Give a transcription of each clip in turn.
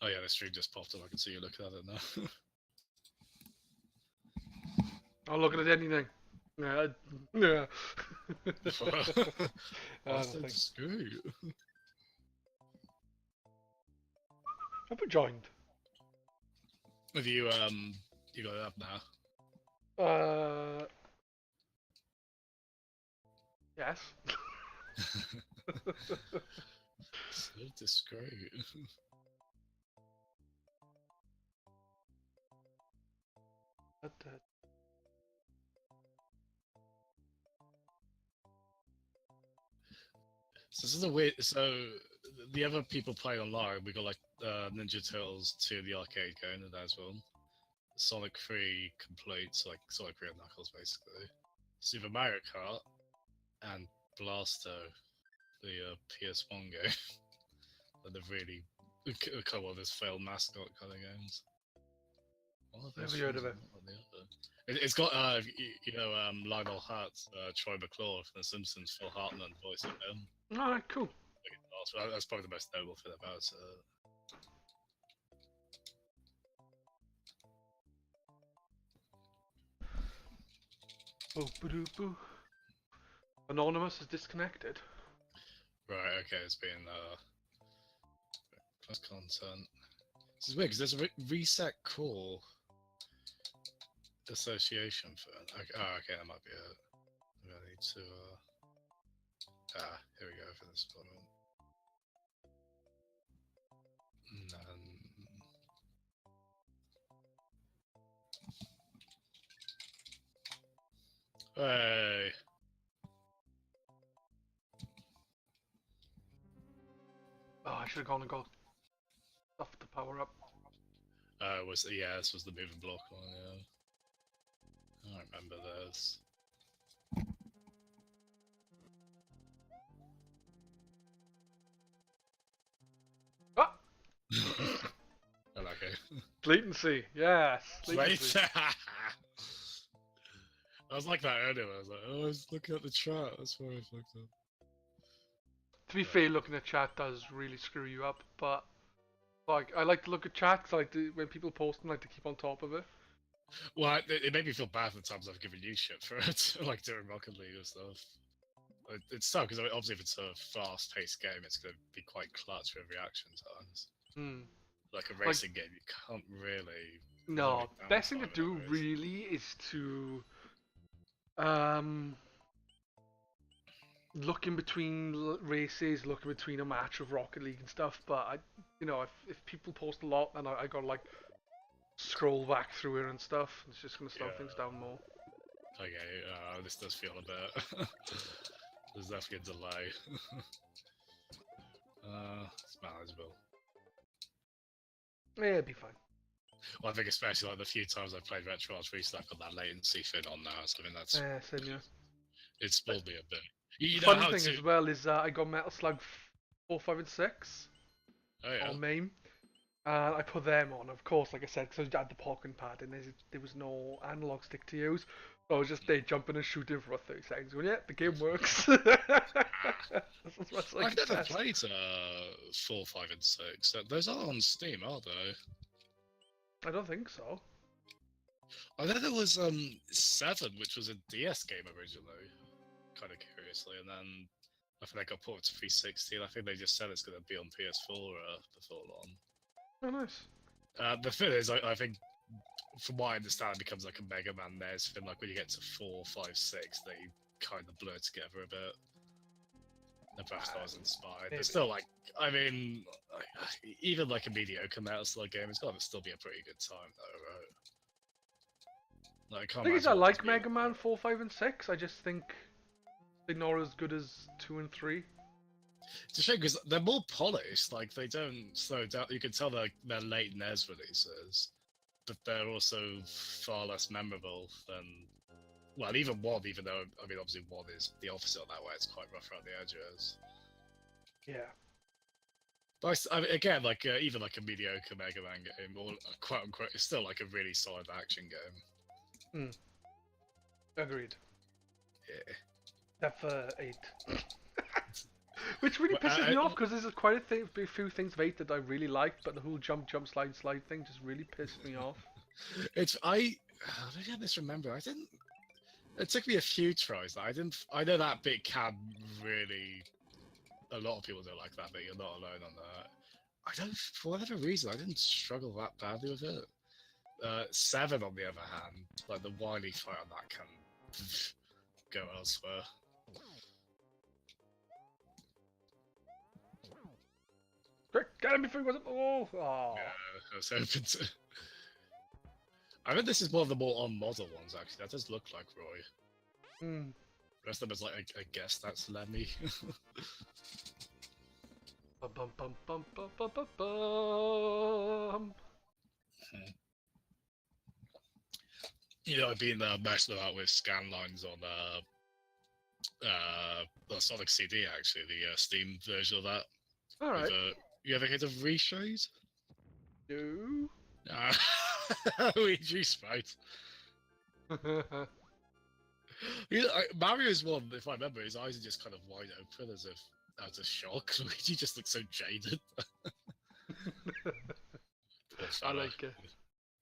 Oh yeah, the stream just popped up. I can see you looking at it now. I'm looking at anything. Yeah. Yeah. I was don't so think. screw. Have we joined? Have you got it up now? Yes. So discreet. So this is a weird. So the other people playing online, we got like Ninja Turtles 2 the arcade going in there as well. Sonic 3 complete, so like Sonic 3 and Knuckles basically. Super Mario Kart and Blasto, the PS1 game. And they've really come on this failed mascot kind of games. What are those Never heard things? of it. What are the other? It's got Lionel Hutz, Troy McClure from The Simpsons, Phil Hartman voicing him. Alright, cool. That's probably the most notable thing about it. Boo, boo, doo, boo. Anonymous is disconnected. Right, okay, it's been plus content. This is weird because there's a reset core association for it. Okay, okay, that might be it. Maybe I need to here we go for this moment. Hey. Oh, I should have gone and got stuff to power up. This was the moving block one, yeah. I remember this. Ah! Okay. Latency, yes. Latency. I was like that earlier. I was like, oh, I was looking at the chat. That's why I fucked up. To be fair, looking at chat does really screw you up, but like I like to look at chat 'cause I like to, when people post them, I like to keep on top of it. Well, it made me feel bad for the times I've given you shit for it, like doing Rocket League and stuff. It's tough because obviously if it's a fast-paced game, it's going to be quite clutch with reaction times. Hmm. Like a racing game, you can't really. No, best thing to do really is to look in between races, look in between a match of Rocket League and stuff. But if people post a lot, then I gotta like scroll back through it and stuff. It's just gonna slow things down more. Okay, this does feel a bit. There's definitely a delay. It's manageable. Yeah, it'd be fine. Well, I think especially like the few times I've played Retro Arts recently, I've got that latency thing on now, so I mean that's Same, yeah. it spoiled me a bit. You know Funny how thing to... as well is I got Metal Slug 4, 5, and 6 on MAME. I put them on, of course, like I said, because I had the Pokken pad and there was no analog stick to use. So I was just there jumping and shooting for about 30 seconds. Going, yeah, the game works. I've never played 4, 5, and 6. Those are on Steam, aren't they? I don't think so. I know there was 7, which was a DS game originally, kind of curiously, and then I think they got ported to 360, and I think they just said it's going to be on PS4 before long. Oh, nice. The thing is, I think, from what I understand, it becomes like a Mega Man NES thing. Like when you get to 4, 5, 6, they kind of blur together a bit. And perhaps I was inspired. But still, like, I mean, even like a mediocre Metal Slug game, it's got to still be a pretty good time, though, right? Like, I like Mega Man 4, 5, and 6. I just think they're not as good as 2 and 3. It's a shame because they're more polished. Like they don't slow down. You can tell they're late NES releases, but they're also far less memorable than. Well, even 1. Even though I mean, obviously 1 is the opposite of that way. It's quite rough around the edges. Yeah. But I mean, again, like even like a mediocre Mega Man game, or quote unquote, it's still like a really solid action game. Agreed. Yeah. F8. Which really pisses me off because there's quite a few things of 8 that I really liked, but the whole jump, slide thing just really pissed me off. Maybe I misremember. I didn't. It took me a few tries. I know that bit can really. A lot of people don't like that bit. You're not alone on that. I don't. For whatever reason, I didn't struggle that badly with it. 7, on the other hand, like the wily fight on that can go elsewhere. Quick, get him before he goes up the wall! Oh. Yeah, I was hoping to. I think this is one of the more on-model ones, actually. That does look like Roy. Hmm. The rest of them is like, I guess that's Lemmy. Bum, bum, bum, bum, bum, bum, bum, bum. You know, I've been messing about with scan lines on the Sonic CD, actually, the Steam version of that. Alright. You ever heard of Reshade? No. Luigi Sprite. Mario's one, if I remember, his eyes are just kind of wide open as if out of shock. Luigi just looks so jaded. I like it.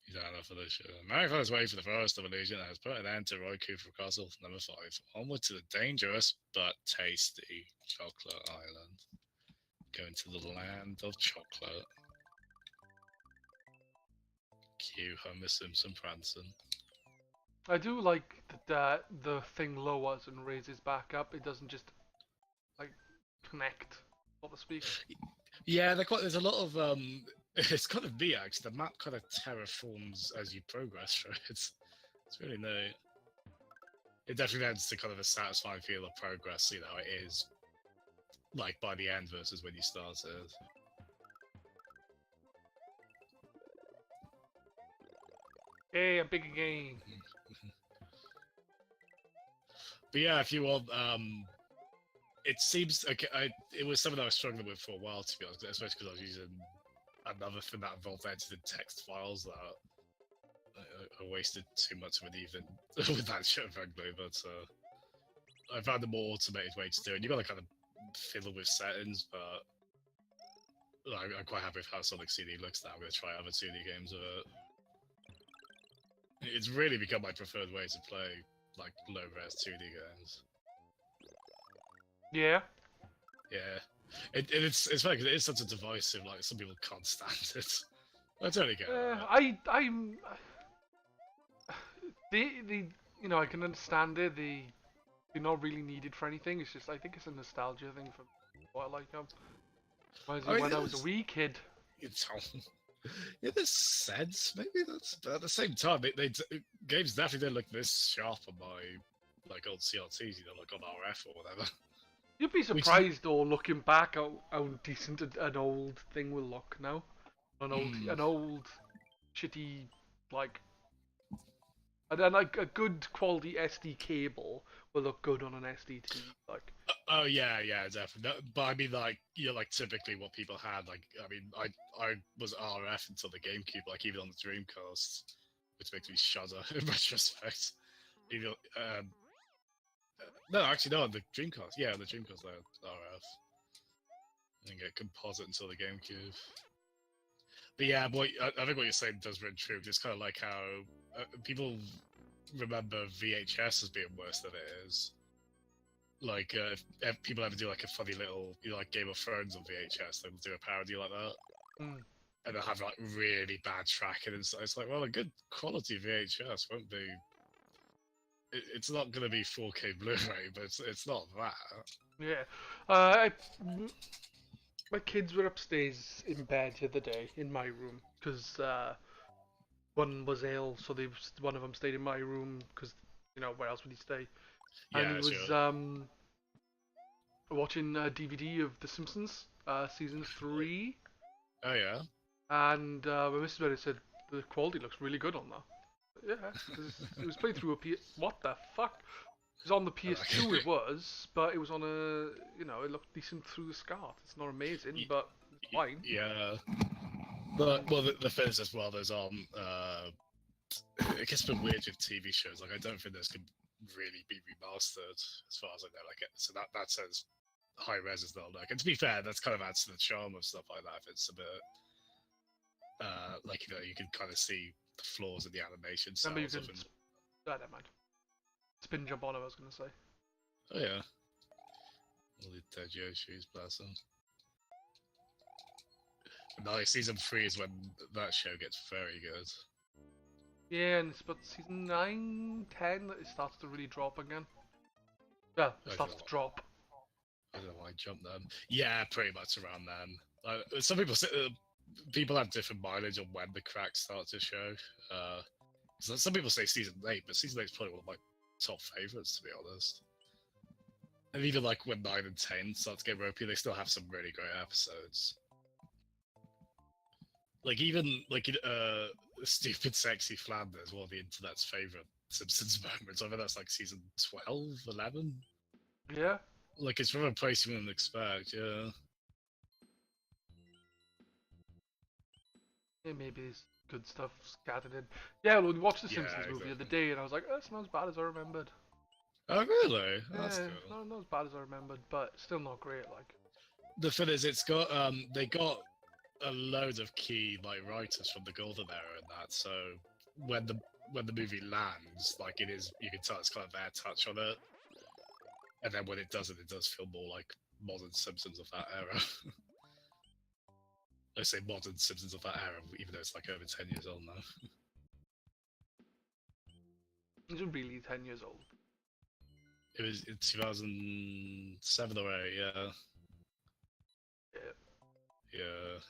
He's out enough for this show. Mario is waiting for the Forest of Illusion and has put an end to Roy Cooper Castle number 5. Onward to the dangerous but tasty Chocolate Island. Going to the land of chocolate. Cue Homer Simpson prancing. I do like that the thing lowers and raises back up. It doesn't just like connect, so to speak. Yeah, there's a lot of it's kind of neat actually. The map kind of terraforms as you progress through it. It's really neat. It definitely adds to kind of a satisfying feel of progress, you know, it is like by the end versus when you started. Hey, I'm big again. But yeah, if you want, it seems okay. It was something I was struggling with for a while, to be honest, especially because I was using another thing that involved edited text files that I wasted too much of it even with that shit, frankly. But I found a more automated way to do it. You got to kind of fiddle with settings, but I'm quite happy with how Sonic CD looks now. I'm going to try other 2D games with it. It's really become my preferred way to play like low-res 2D games. Yeah. Yeah. It's funny because it is such a divisive. Like some people can't stand it. I totally get it. I'm the you know, I can understand it. You're not really needed for anything. It's just I think it's a nostalgia thing for what I like them. When I was a wee kid. It's in a sense, maybe that's. But at the same time, games definitely don't look this sharp on my like old CRTs, you know, like on RF or whatever. You'd be surprised, though, looking back, how decent an old thing will look now. An old shitty like. And then like a good quality SD cable will look good on an SDT. Like. Oh yeah, definitely. But I mean, like, you know, like typically what people had, like, I mean, I was RF until the GameCube, like even on the Dreamcast, which makes me shudder in retrospect. Even, no, actually, no, on the Dreamcast. Yeah, on the Dreamcast, they had RF. And get composite until the GameCube. But yeah, I think what you're saying does ring true. It's kind of like how people remember VHS as being worse than it is. Like, if people ever do like a funny little, you know, like Game of Thrones on VHS, they'll do a parody like that. Mm. And they'll have like really bad tracking and stuff. It's like, well, a good quality VHS won't be. It's not going to be 4K Blu-ray, but it's not that. Yeah. My kids were upstairs in bed the other day in my room because one was ill, so one of them stayed in my room because, you know, where else would he stay? Yeah, and he was sure. Watching a DVD of The Simpsons, season 3. Oh yeah. And my Mrs. Bennett said the quality looks really good on that. Yeah, it was played through a What the fuck? It was on the PS2. It was, but it was on a. You know, it looked decent through the SCART. It's not amazing, but it's fine. Yeah. But well, the thing is as well. There's it gets a bit weird with TV shows. Like I don't think those can really be remastered, as far as I know. Like so that says high res as they'll look. And to be fair, that's kind of adds to the charm of stuff like that. If it's a bit like you can kind of see the flaws in the animation styles. Remember, you can. Never mind. Spin jump on, I was going to say. Oh yeah. All the dead Yoshis, bless them. No, season 3 is when that show gets very good. Yeah, and it's about season 9, 10 that it starts to really drop again. Yeah, it starts to drop. I don't know why I jumped them. Yeah, pretty much around then. Some people say people have different mileage on when the cracks start to show. Some people say season 8, but season 8 is probably one of my top favorites, to be honest. And even like when 9 and 10 start to get ropey, they still have some really great episodes. Like even like Stupid Sexy Flanders, one of the internet's favorite Simpsons moments. I think that's like season 12, 11. Yeah. Like it's from a place you wouldn't expect, yeah. Yeah, maybe there's good stuff scattered in. Yeah, well, we watched the Simpsons movie the other day, and I was like, oh, it's not as bad as I remembered. Oh, really? Yeah, that's cool. Not as bad as I remembered, but still not great. Like the thing is, it's got they got a load of key like writers from the golden era and that. So when the movie lands, like it is, you can tell it's got their touch on it. And then when it does feel more like modern Simpsons of that era. I say modern Simpsons of that era, even though it's like over 10 years old now. Is it really 10 years old? It was in 2007 or 8, yeah. Yeah.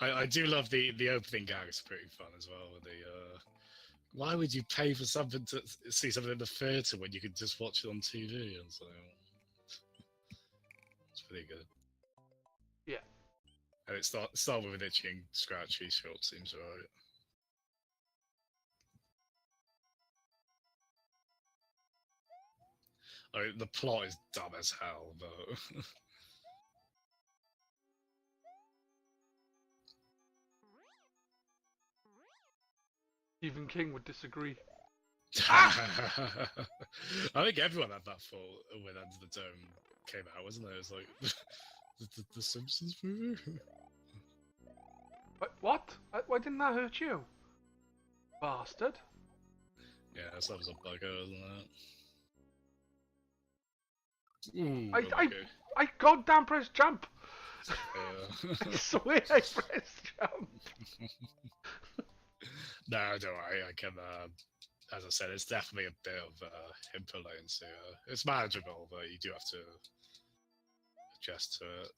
I do love the opening gag. It's pretty fun as well. With the why would you pay for something to see something in the theatre when you could just watch it on TV? And so it's pretty good. Yeah. And it start with an itchy and scratchy short seems alright. I mean, the plot is dumb as hell, but Stephen King would disagree. I think everyone had that thought when Under the Dome came out, wasn't it? It was like the Simpsons movie. What? Why didn't that hurt you, bastard? Yeah, that was a bugger, wasn't it? Ooh, I goddamn pressed jump. I swear I pressed jump. No, don't worry. I can. As I said, it's definitely a bit of interlane, so it's manageable, but you do have to adjust to it.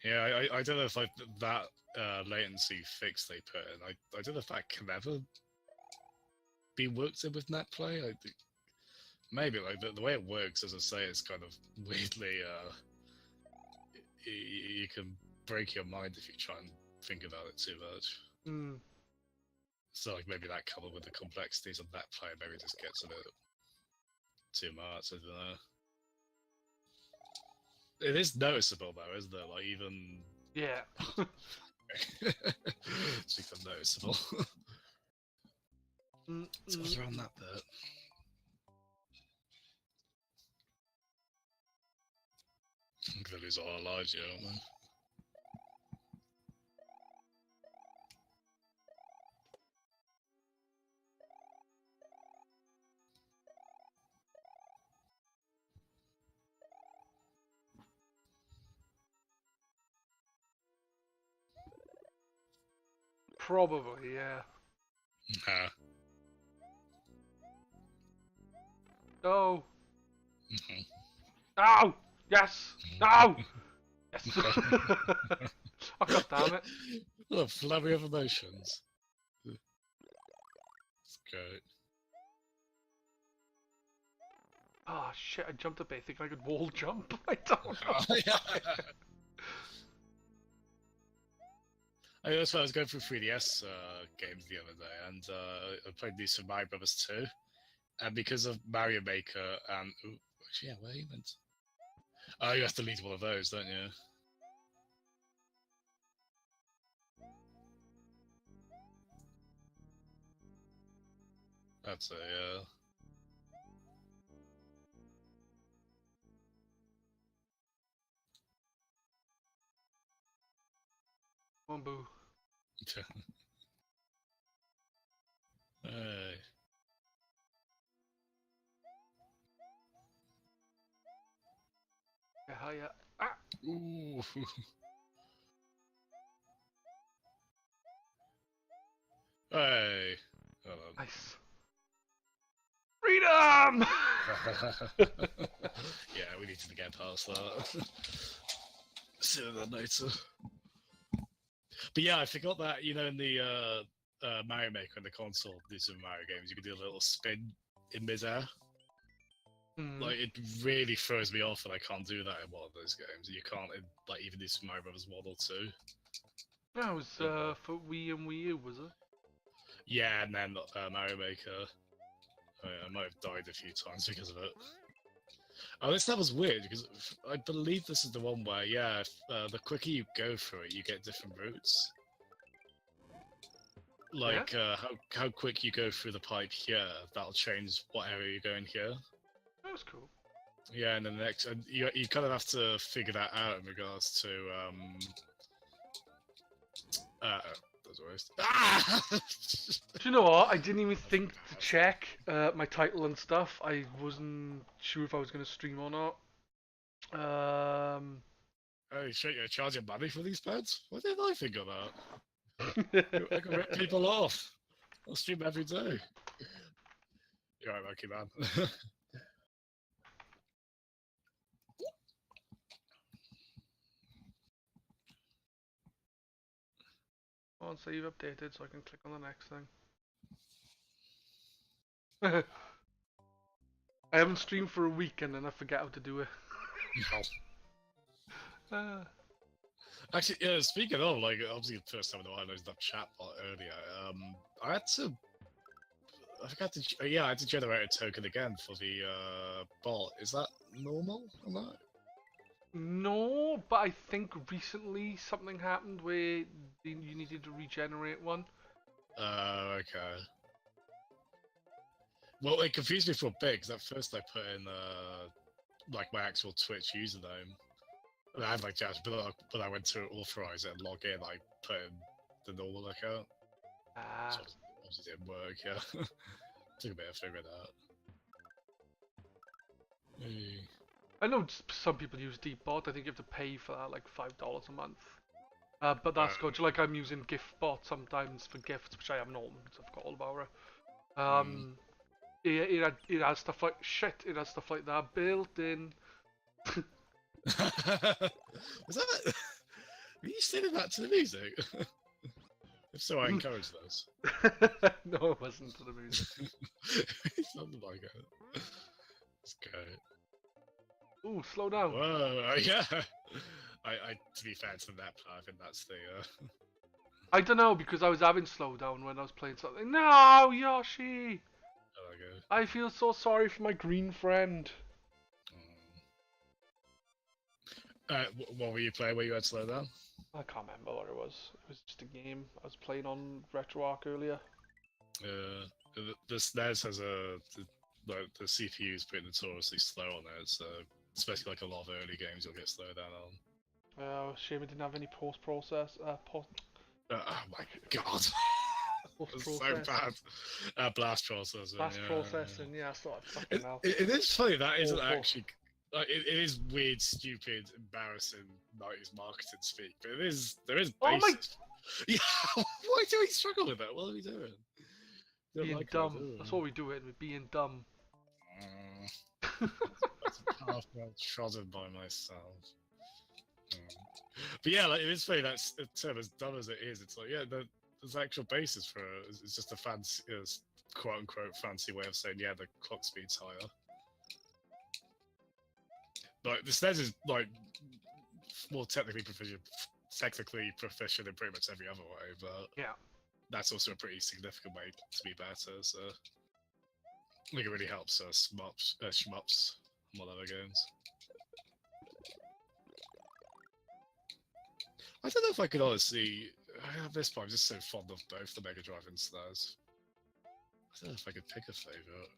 Yeah, I don't know if like that latency fix they put in. I don't know if that can ever be worked in with NetPlay. I think maybe like the way it works, as I say, is kind of weirdly. You can break your mind if you try and think about it too much. So like maybe that coupled with the complexities of NetPlay maybe just gets a bit too much. I don't know. It is noticeable though, isn't it? Like even yeah, it's even noticeable. So what's around that bit? I'm gonna lose all our lives here, aren't we? probably, yeah. No. No! Yes! No! Yes! Oh, god damn it. Oh, flurry of emotions. It's great. Oh shit, I jumped a bit thinking I could wall jump. I don't know. That's why I was going through 3DS games the other day, and I played New Super Mario Brothers 2, and because of Mario Maker and actually, yeah, where you went? Oh, you have to lead one of those, don't you? That's a Come on, boo. Hey. Yeah, hiya. Ah! Ooh. Hey. Hold on. Nice. Freedom! Yeah, we need to get past that. Sooner than later. But yeah, I forgot that, you know, in the Mario Maker and the console, these Super Mario games, you can do a little spin in midair. Like, it really throws me off that I can't do that in one of those games. You can't, in, like, even do Super Mario Brothers 1 or 2. That was for Wii and Wii U, was it? Yeah, and then Mario Maker. I might have died a few times because of it. Oh, this level's weird because I believe this is the one where, yeah, the quicker you go through it, you get different routes. Like, how quick you go through the pipe here, that'll change what area you're going here. That was cool. Yeah, and then the next, and you kind of have to figure that out in regards to that's worst. Ah! Do you know what? I didn't even think to check my title and stuff. I wasn't sure if I was going to stream or not. Holy shit, you're charging money for these pads? What did I think of that? I can rip people off. I'll stream every day. You're right, Monkey Man. Oh, so you've updated, so I can click on the next thing. I haven't streamed for a week and then I forget how to do it. Actually, yeah, speaking of, like, obviously the first time I noticed that chat bot earlier, I had to... I forgot to... Yeah, I had to generate a token again for the bot. Is that normal on that? No, but I think recently something happened where you needed to regenerate one. Okay. Well, it confused me for a bit, because at first I put in, like, my actual Twitch username. And I had, like, Josh, but I went to authorize it and log in, I put in the normal account. So obviously didn't work, yeah. Took a bit of figuring out. Hey. I know some people use Deepbot. I think you have to pay for that, like $5 a month. But that's good. Like I'm using GiftBot sometimes for gifts, which I haven't opened. I forgot all about it. It has stuff like shit. It has stuff like that built in. Was that? Were you singing that to the music? If so, I encourage those. No, it wasn't to the music. It sounded like it. It's great. Ooh, slow down. Whoa, yeah. To be fair to that part, I think that's the. I don't know because I was having slow down when I was playing something. No, Yoshi. Oh, there we go. I feel so sorry for my green friend. What were you playing where you had slow down? I can't remember what it was. It was just a game I was playing on RetroArch earlier. The SNES has the CPU is pretty notoriously slow on it, so especially like a lot of early games you'll get slowed down on. Oh, shame it didn't have any post-process. Oh my god. It's so bad. Blast processing. Blast processing, yeah, I thought fucking hell. It is funny, that isn't actually... Like, it is weird, stupid, embarrassing 90s marketing speak, but there is basis. Oh my... Yeah, why do we struggle with that? What are we doing? Being like dumb. That's what we do it, with being dumb. That's a path well trodden by myself. But yeah, like, it is funny that term, as dumb as it is, it's like, yeah, there's actual basis for it. It's just a fancy, quote-unquote fancy way of saying, yeah, the clock speed's higher. Like, the SNES is, like, more technically proficient in pretty much every other way, but yeah, that's also a pretty significant way to be better, so I think it really helps shmups and whatever games. I don't know if I could honestly, at this point, I'm just so fond of both the Mega Drive and SNES. I don't know if I could pick a favorite.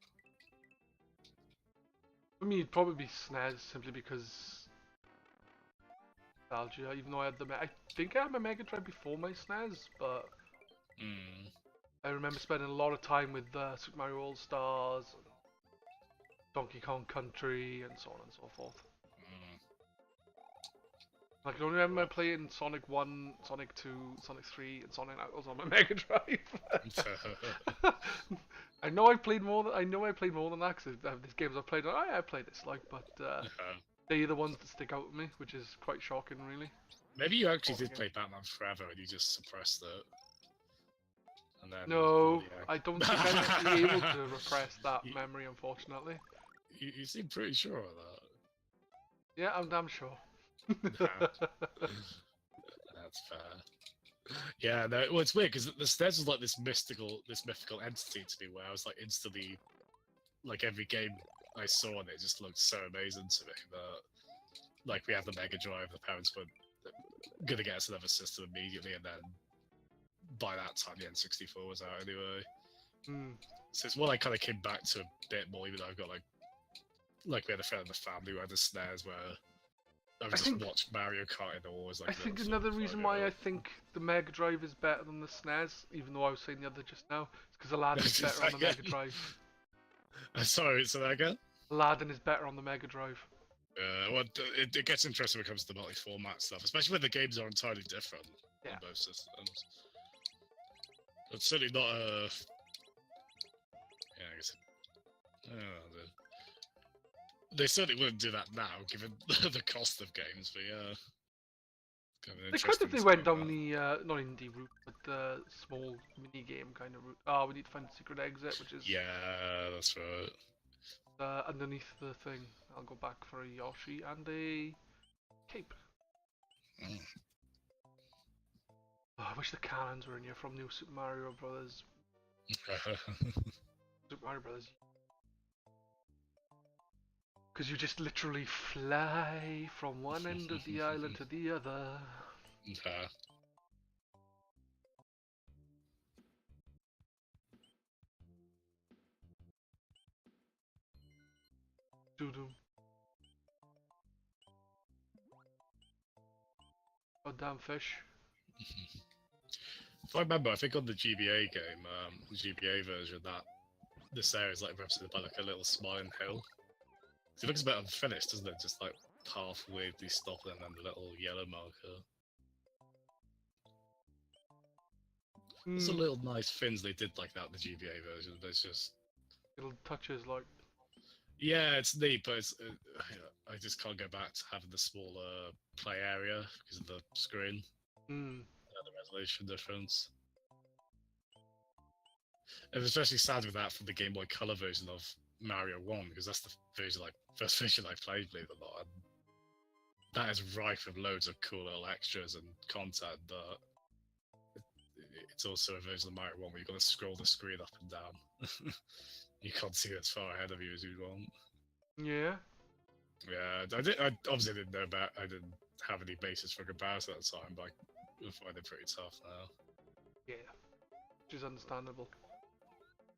For me, it'd probably be SNES simply because nostalgia. Even though I think I had my Mega Drive before my SNES, but I remember spending a lot of time with Super Mario All Stars, Donkey Kong Country, and so on and so forth. I can only remember playing Sonic 1, Sonic 2, Sonic 3, and Sonic Knuckles on my Mega Drive. I know I played more than that because there's games I've played. I played this but they're the ones that stick out to me, which is quite shocking, really. Maybe you actually did play Batman Forever and you just suppressed it. And then no, I don't think I'm actually able to repress that memory, unfortunately. You seem pretty sure of that. Yeah, I'm damn sure. That's fair. Yeah, no, well, it's weird because the SNES was like this mythical entity to me, where I was like instantly, like every game I saw on it just looked so amazing to me. But like we had the Mega Drive, the parents were gonna get us another system immediately, and then by that time the N64 was out anyway. So it's what I kind of came back to a bit more, even though I've got like we had a friend in the family who had the SNES where I would just watch Mario Kart and always like. I think another reason why I think the Mega Drive is better than the SNES, even though I was saying the other just now, is because Aladdin is better on the Mega Drive. Sorry, say that again? Aladdin is better on the Mega Drive. Well, it gets interesting when it comes to the multi-format stuff, especially when the games are entirely different on both systems. It's certainly not a... Yeah, I guess... They certainly wouldn't do that now, given the cost of games, but yeah. They could if they went down the, not indie route, but the small mini-game kind of route. Oh, we need to find the secret exit, which is... Yeah, that's right. Underneath the thing. I'll go back for a Yoshi and a cape. Oh, I wish the cannons were in here from New Super Mario Brothers. Super Mario Brothers. Because you just literally fly from one end of the island to the other. Doo-doo. Oh, damn fish. If I remember, I think on the GBA game, the GBA version, that this area is like represented by like a little smiling hill. It looks a bit unfinished, doesn't it? Just like path weirdly stopping and then the little yellow marker. There's a little nice things they did like that in the GBA version, but it's just... Little touches like... Yeah, it's neat, but it's, I just can't go back to having the smaller play area because of the screen. And the resolution difference. And especially sad with that from the Game Boy Color version of Mario 1, because that's the version, like, first version I played, believe it or not. And that is rife with loads of cool little extras and content, but it's also a version of Mario 1 where you've got to scroll the screen up and down. You can't see as far ahead of you as you'd want. Yeah. Yeah, I obviously didn't know about. I didn't have any basis for comparison at the time, but I find it pretty tough now. Yeah, which is understandable.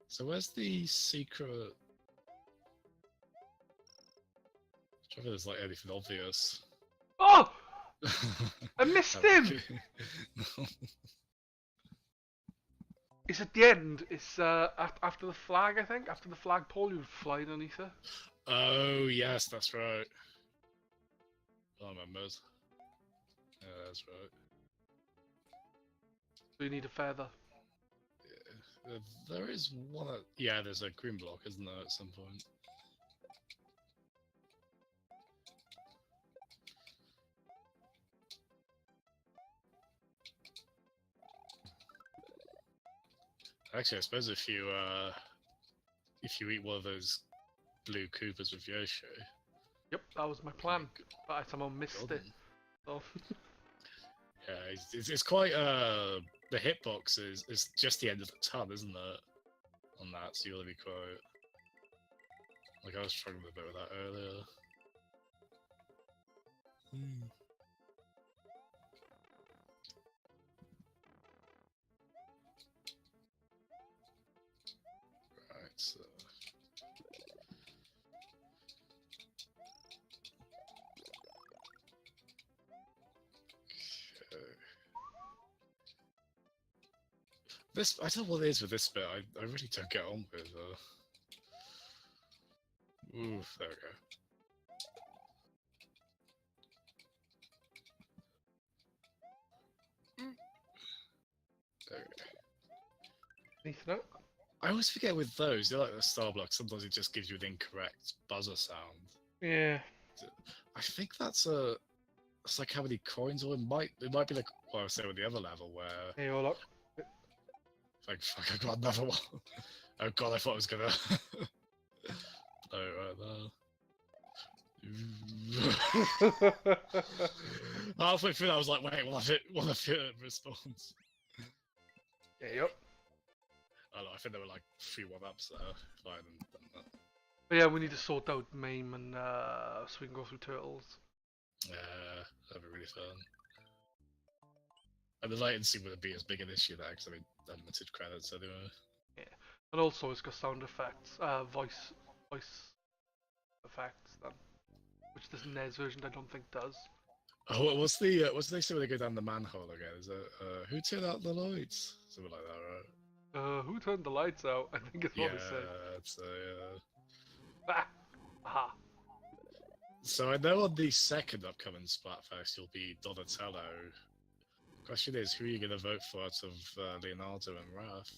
So where's the secret? I'm trying to think if there's like anything obvious. Oh! I missed him! It's at the end. It's after the flag, I think. After the flagpole, you fly underneath it. Oh, yes, that's right. I remember. Yeah, that's right. So you need a feather. Yeah, there is one. Yeah, there's a green block, isn't there, at some point? Actually, I suppose if you eat one of those blue Koopas with Yoshi. Yep, that was my plan, but I somehow missed it. Oh. Yeah, it's quite the hitbox is just the end of the ton, isn't it? On that, so you'll be quite. Like I was struggling a bit with that earlier. So. This, I don't know what it is with this bit. I really don't get on with. Oof, there we go. There we go. Anything else? I always forget with those, they're like the Starblock, sometimes it just gives you an incorrect buzzer sound. Yeah. I think it's like how many coins, or it might be like what I was saying with the other level where Hey, hold up. like fuck, I got another one. Oh god, I thought I was gonna blow right there. Halfway through that I was like, wait, what if it responds? Yeah, yep. I don't know, I think there were like 3-1-ups there if I hadn't done that. But yeah, we need to sort out MAME and so we can go through Turtles. Yeah, that'd be really fun. And the latency wouldn't be as big an issue there, because I mean, unlimited credits anyway. Yeah, and also it's got sound effects, voice effects, then, which this NES version I don't think does. Oh, what's the next time when they go down the manhole again? Is it who turned out the lights? Something like that, right? Who turned the lights out? I think it's what they say. Yeah, it's Ah! Aha! So I know on the second upcoming Splatfest you'll be Donatello. Question is, who are you going to vote for out of Leonardo and Raph?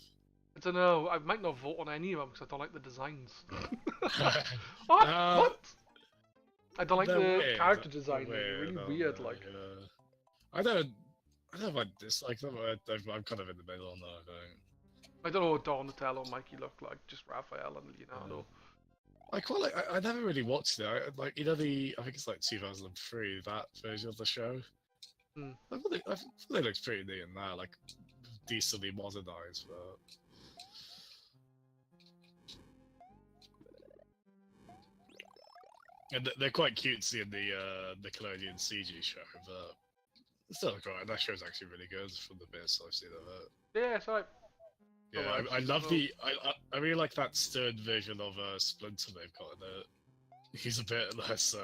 I don't know. I might not vote on any of them because I don't like the designs. What? I don't like the weird. character design. They're really weird. Like. I don't know if I dislike them. I'm kind of in the middle on that. I don't know what Donatello and Mikey look like. Just Raphael and Leonardo. I quite like. I never really watched it. I think it's like 2003 that version of the show. I thought they looked pretty neat in that, like decently modernized, but. And they're quite cutesy in the Nickelodeon CG show, but still quite. That show's actually really good from the bits I've seen of it. Yeah, so yeah, I love I really like that Stern version of Splinter they've got in it. He's a bit less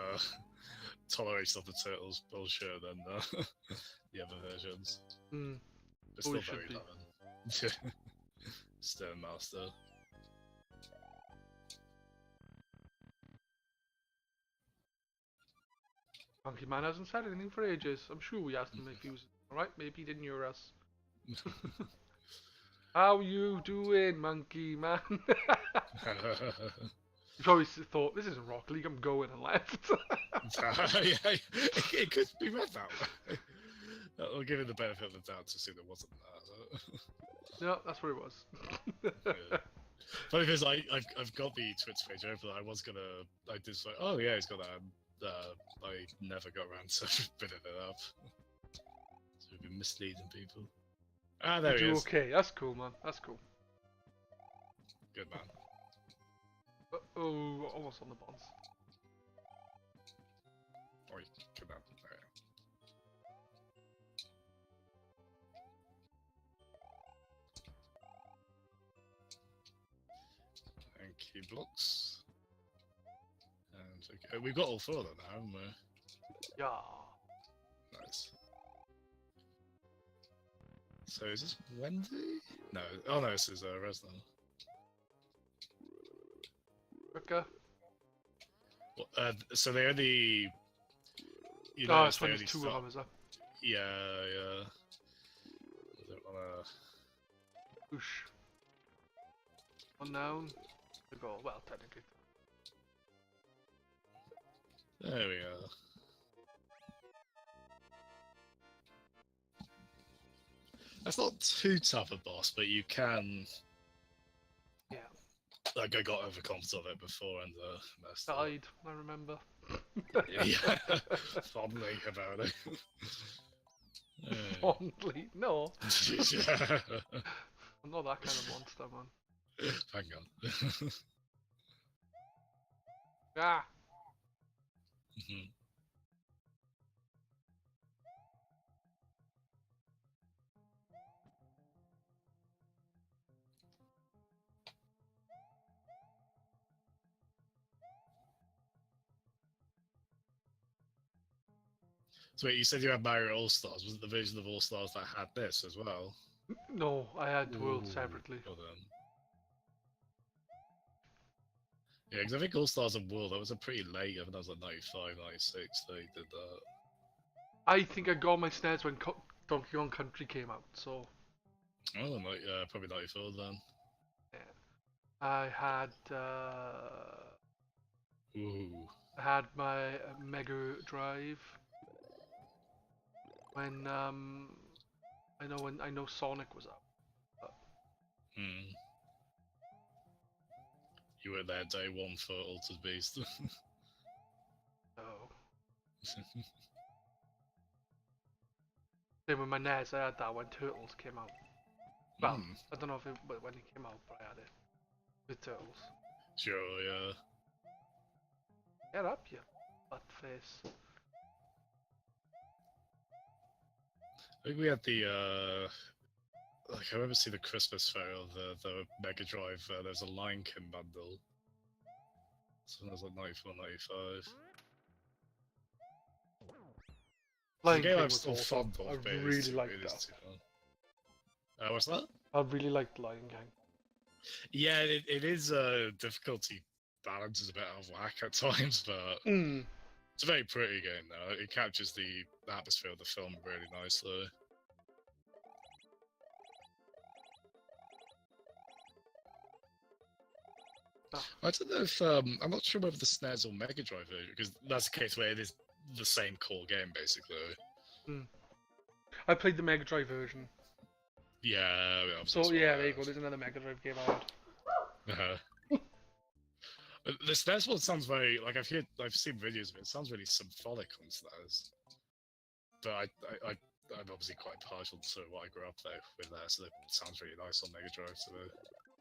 tolerant of the Turtles bullshit than the other versions. But still very loving. Stern Master. Monkey Man hasn't said anything for ages. I'm sure we asked him if he was alright. Maybe he didn't hear us. How you doing, Monkey Man? He probably thought, this isn't Rocket League, I'm going, and left. Yeah, it could be read that way. I'll give it the benefit of the doubt to see there wasn't that. No, that's where it was. Yeah. Funny because I've got the Twitch page open. I did say, oh yeah, he's got that. I never got around to bidding it up. So we've been misleading people. Ah, there he is. Okay, that's cool, man. That's cool. Good man. Oh, almost on the bonds. Oh, good man. And key blocks. And okay, we've got all 4 of them now, haven't we? Yeah. Nice. So is this Wendy? No. Oh no, this is Resnal. Rika? Well, so they only. You know, it's when there's 2 of them, is that? Yeah, yeah. I don't wanna. Push. 1 down. To go. Well, technically. There we go. That's not too tough a boss, but you can. Yeah. Like I got overconfident of it before and messed up. Died, I remember. Yeah, fondly about it. Fondly? No. Yeah. I'm not that kind of monster, man. Hang on. Ah! So wait, you said you had Mario All Stars. Was it the version of All Stars that had this as well? No, I had World separately. Well then. Yeah, because I think All Stars and World, that was a pretty late. I think that was like 95, 96. They did that. I think I got my SNES when Donkey Kong Country came out, so. Oh, probably 94 then. Yeah. I had. Ooh. I had my Mega Drive when I know Sonic was out. Hmm. You were there day one for Altered Beast. Oh. Same with my NES, I had that when Turtles came out. Well, I don't know if when it came out, but I had it with Turtles. Sure, yeah. Get up, you butt face. I think we had the like I remember seeing the Christmas fair of the Mega Drive. There's a Lion King bundle. So that was like 94, 95. Lion King King I'm was still awesome. fond of. I really liked that. What's that? I really liked Lion King. Yeah, it is difficulty balance is a bit out of whack at times, but it's a very pretty game though. It captures the atmosphere of the film really nicely. I don't know if I'm not sure whether the SNES or Mega Drive version, because that's the case where it is the same core game basically. I played the Mega Drive version. Yeah. So yeah, there you go. There's another Mega Drive game I had. The SNES one sounds very like I've seen videos of it. It sounds really symphonic on SNES, but I'm obviously quite partial to what I grew up there with there, so it sounds really nice on Mega Drive. So.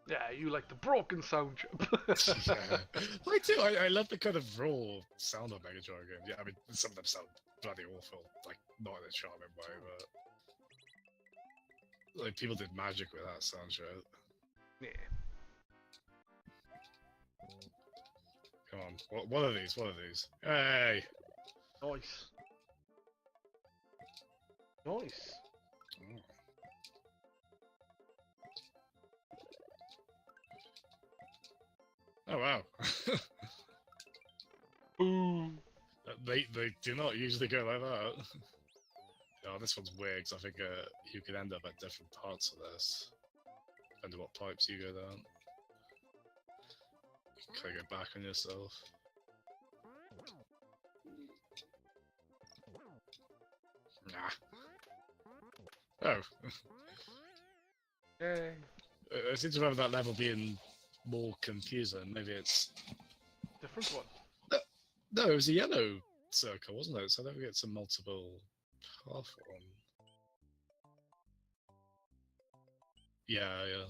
Yeah, you like the broken sound chip. Yeah, I do. I love the kind of raw sound of Mega Drive games. Yeah, I mean some of them sound bloody awful, like not in a charming way, but like people did magic with that soundtrack. Yeah. Come on, what are these? What are these? Hey! Nice. Nice. Oh wow. Ooh. They do not usually go like that. Oh, this one's weird because I think you can end up at different parts of this, depending on what pipes you go down. You can go back on yourself. Nah. Oh. Yay. I seem to remember that level being more confusing. Maybe it's different one. No, it was a yellow circle, wasn't it? So I don't think it's a multiple path one. Yeah.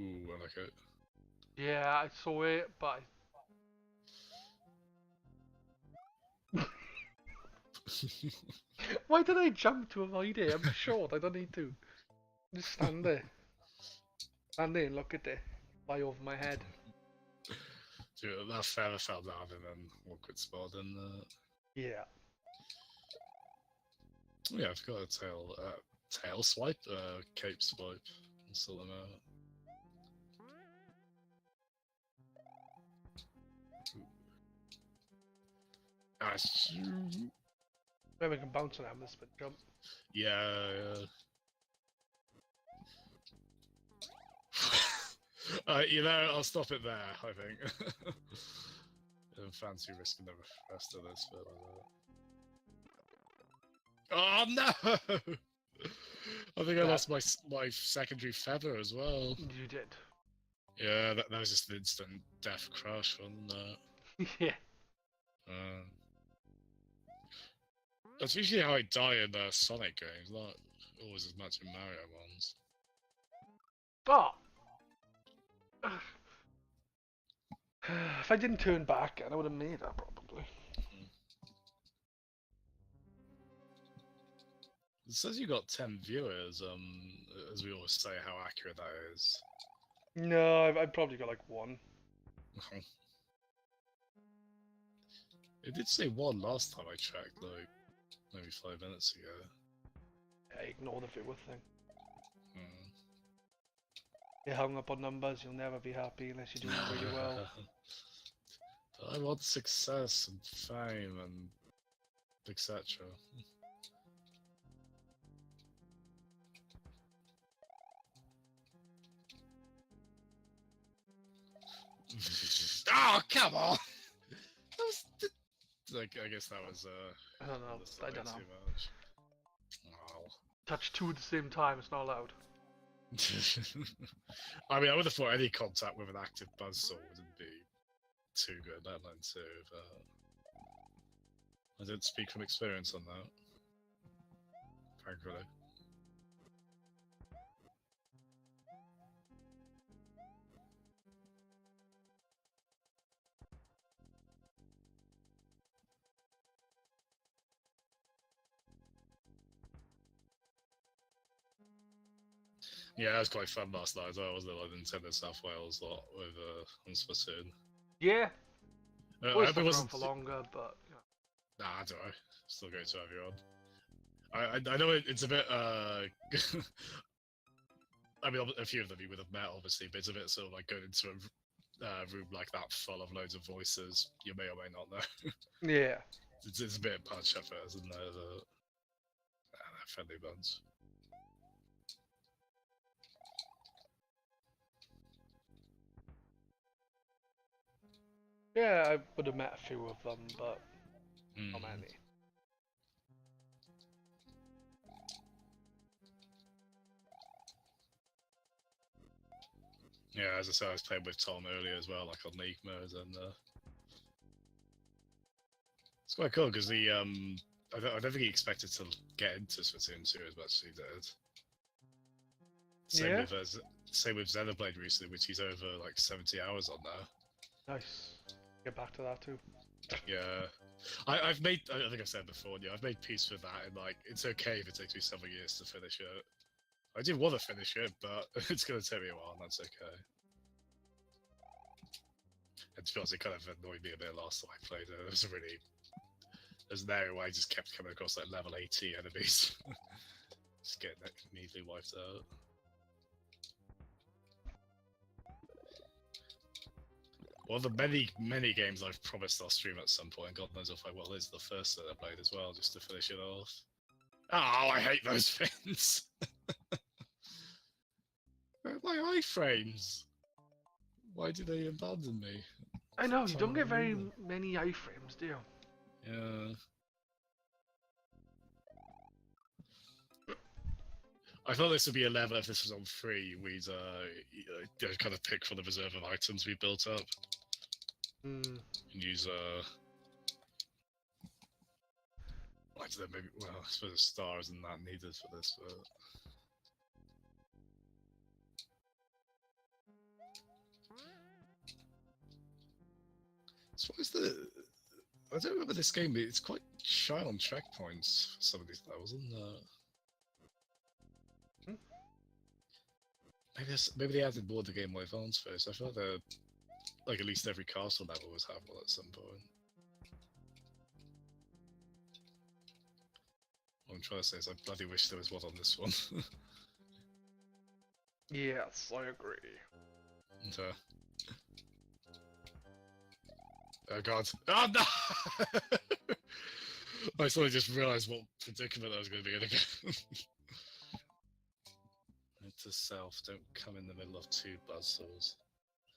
Ooh, I like it. Yeah, I saw it, but why did I jump to avoid it? I'm short, I don't need to. Just stand there. Stand there and look at it. Fly over my head. Dude, that feather fell down in an awkward spot, and yeah. Oh, yeah, I've got a tail swipe, cape swipe. I'll sort them out. Maybe we can bounce on him this bit jump. Yeah. You know, I'll stop it there, I think. I don't fancy risking the rest of this bit like that. Oh no! I think I lost my secondary feather as well. You did. Yeah, that was just an instant death crash, wasn't it? Yeah. That's usually how I die in Sonic games, not always as much in Mario ones. Oh! If I didn't turn back, I would have made that probably. It says you got 10 viewers, as we always say how accurate that is. No, I've probably got like one. It did say one last time I checked, like maybe 5 minutes ago. Yeah, ignore the viewer thing. Hmm. You're hung up on numbers, you'll never be happy unless you're doing really well. But I want success and fame and etc. Oh, come on! That was I guess that was I don't know. I don't know. too much. Oh. Touch two at the same time, it's not allowed. I mean, I would have thought any contact with an active buzzsaw wouldn't be too good, let alone two, but I don't speak from experience on that. Thankfully. Yeah, that was quite fun last night as well, wasn't it? Like Nintendo South Wales lot with on Splatoon. Yeah. I Always hope it wasn't for longer, but Nah, I don't know. Still great to have you on. I know it's a bit I mean, a few of them you would have met, obviously, but it's a bit sort of like going into a room like that full of loads of voices you may or may not know. Yeah. It's a bit punch at first, isn't there? Friendly buns. Yeah, I would have met a few of them, but not many. Yeah, as I said, I was playing with Tom earlier as well, like on League mode, and it's quite cool because I don't think he expected to get into Splatoon 2 as much as he did. Same with Xenoblade recently, which he's over like 70 hours on now. Nice. Get back to that too. Yeah. I've made, I think I've said before, yeah, I've made peace with that, and like, it's okay if it takes me several years to finish it. I do want to finish it, but it's going to take me a while, and that's okay. And to be honest, it kind of annoyed me a bit last time I played it. There's an area where I just kept coming across like level 80 enemies. Just getting immediately wiped out. One of the many games I've promised I'll stream at some point, and God knows if I will, is the first that I played as well, just to finish it off. Oh, I hate those things! Where are my iframes? Why do they abandon me? I know, you don't get very many iframes, do you? Yeah. I thought this would be a level if this was on 3, we'd kind of pick from the reserve of items we built up. And use I don't know, maybe, well, I suppose a star isn't that needed for this, but so what is I don't remember this game, but it's quite shy on checkpoints for some of these levels, isn't it? Maybe they added more to Game Boy Advance first. I feel like at least every castle level was have one at some point. What I'm trying to say is I bloody wish there was one on this one. Yes, I agree. And, oh god. Oh no! I suddenly just realised what predicament I was going to be in again. Note to self, don't come in the middle of 2 buzzsaws.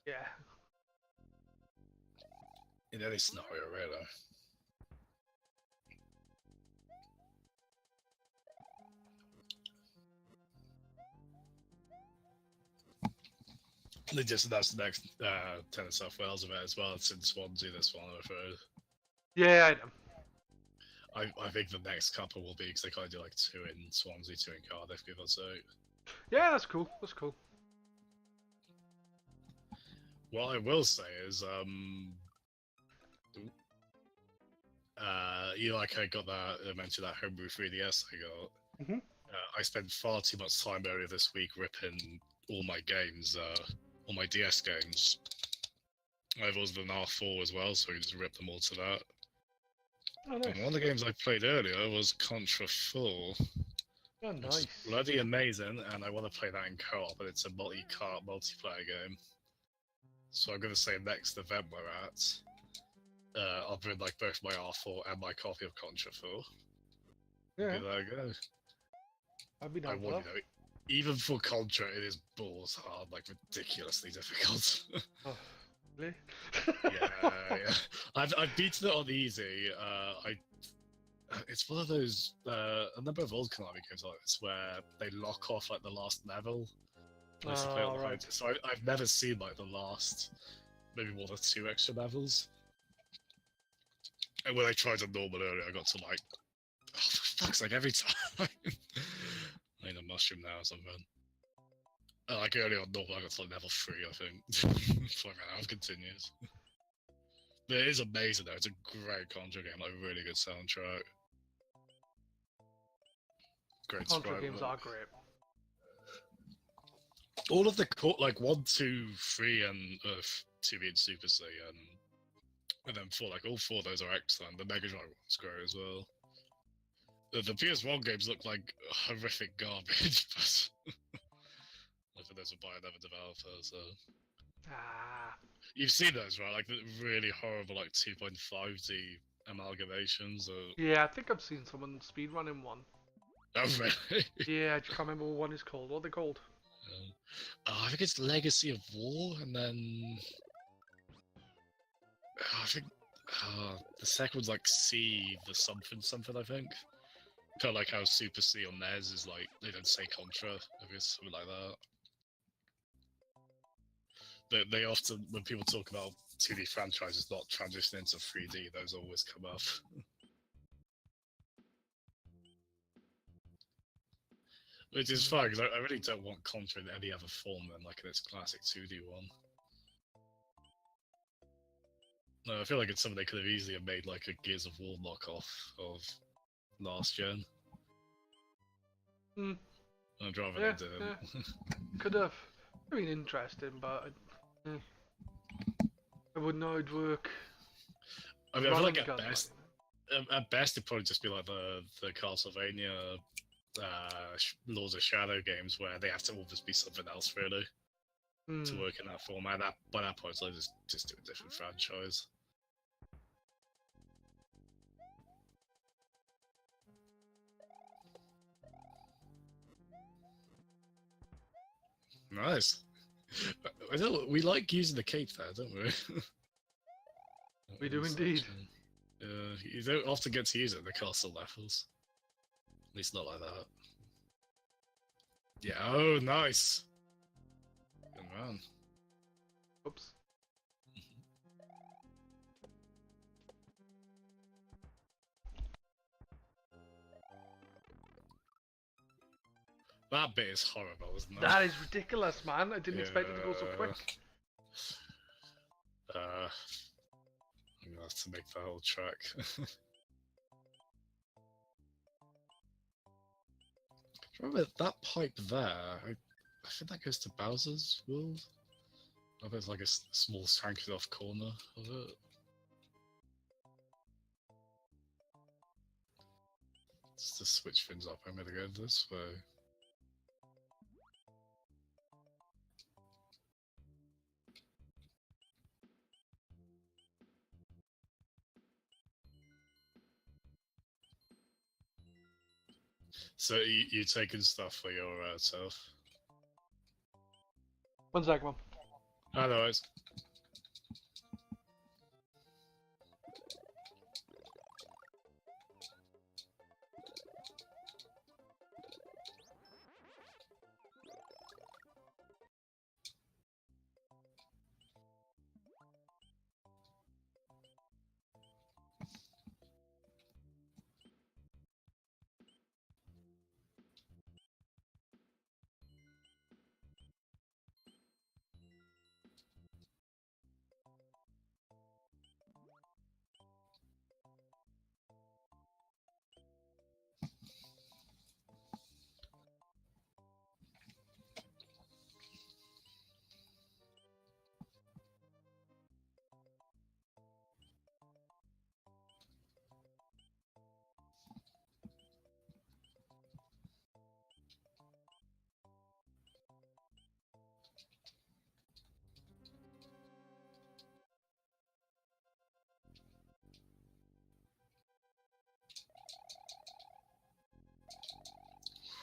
Yeah. In any scenario, really. They just announced the next Tennis South Wales event as well. It's in Swansea, this one, I'm afraid. Yeah, I know. I think the next couple will be, because they kind of do like 2 in Swansea, 2 in Cardiff, give or take. Yeah, that's cool. That's cool. What I will say is, like I got that, I mentioned that homebrew 3DS I got. I spent far too much time earlier this week ripping all my games all my DS games. I've always done R4 as well, so we just rip them all to that. Oh, nice. And one of the games I played earlier was Contra 4. Oh, nice. It's bloody amazing, and I want to play that in co-op, but it's a multi-cart multiplayer game. So I'm going to say next event we're at, I'll bring like both my R4 and my copy of Contra 4. Yeah. Give that a go. I'd be down for that. Even for Contra, it is balls hard, like ridiculously difficult. Oh, really? yeah. I've beaten it on easy. It's one of those a number of old Konami games like this where they lock off like the last level. Right. So I've never seen like the last maybe 1 or 2 extra levels. And when I tried on normal earlier, I got to like, oh, for fuck's sake, every time. I need a mushroom now or something. Like earlier on normal, I got to like level 3, I think. Before I ran out of continues. But it is amazing though. It's a great Contra game, like really good soundtrack. Great Contra games are great. All of the like 1, 2, 3, and 2 being Super C, and then 4, like all 4 of those are excellent. The Mega Drive one's great as well. The PS1 games look like horrific garbage, but for those who buy another developer, so. You've seen those, right? Like the really horrible, like 2.5D amalgamations. Yeah, I think I've seen someone speedrunning one. Oh, really? Yeah, I just can't remember what one is called. What are they called? I think it's Legacy of War, and then I think the second one's like C the something. I think kind of like how Super C on theirs is like they don't say Contra, I guess something like that. They often, when people talk about 2D franchises not transitioning into 3D, those always come up. Which is fine, because I really don't want Contra in any other form than like in its classic 2D one. No, I feel like it's something they could have easily have made like a Gears of War knockoff of last gen. I'd rather they did. Yeah. Could have. I mean, interesting, but I wouldn't know it'd work. I mean, I feel like at best it'd probably just be like the Castlevania Lords of Shadow games where they have to all just be something else really to work in that format. By that point, so just do a different franchise. Nice. We like using the cape there, don't we? We do indeed. You don't often get to use it in the castle levels. At least not like that. Yeah, oh, nice. Good man. Oops. That bit is horrible, isn't it? That is ridiculous, man. I didn't expect it to go so quick. I'm gonna have to make the whole track. Remember that pipe there? I think that goes to Bowser's world. I think it's like a small sanctioned off corner of it. Just to switch things up, I'm gonna go this way. So you taking stuff for yourself? 1 second, man. Otherwise.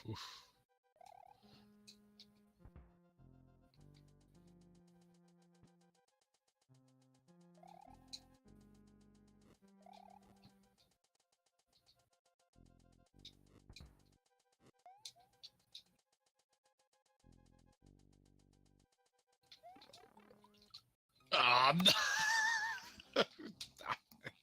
Oof. Ah, no. Damn it.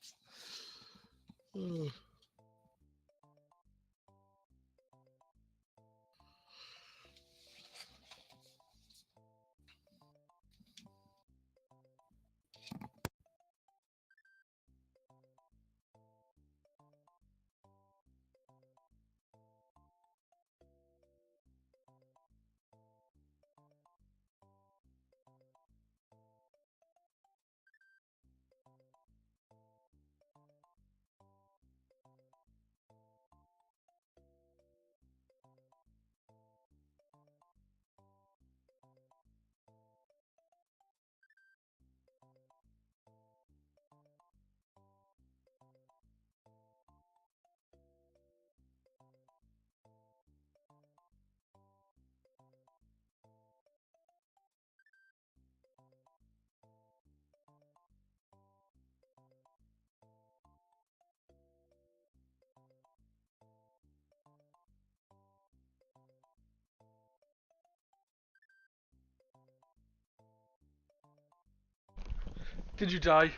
Did you die?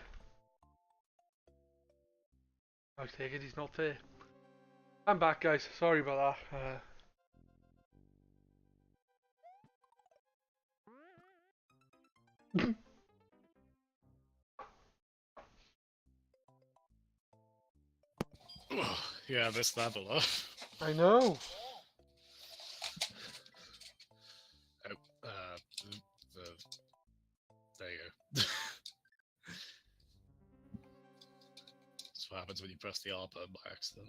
I take it he's not there. I'm back, guys. Sorry about that. Yeah, this level up. I know. Oh, there you go. That's what happens when you press the R button by accident.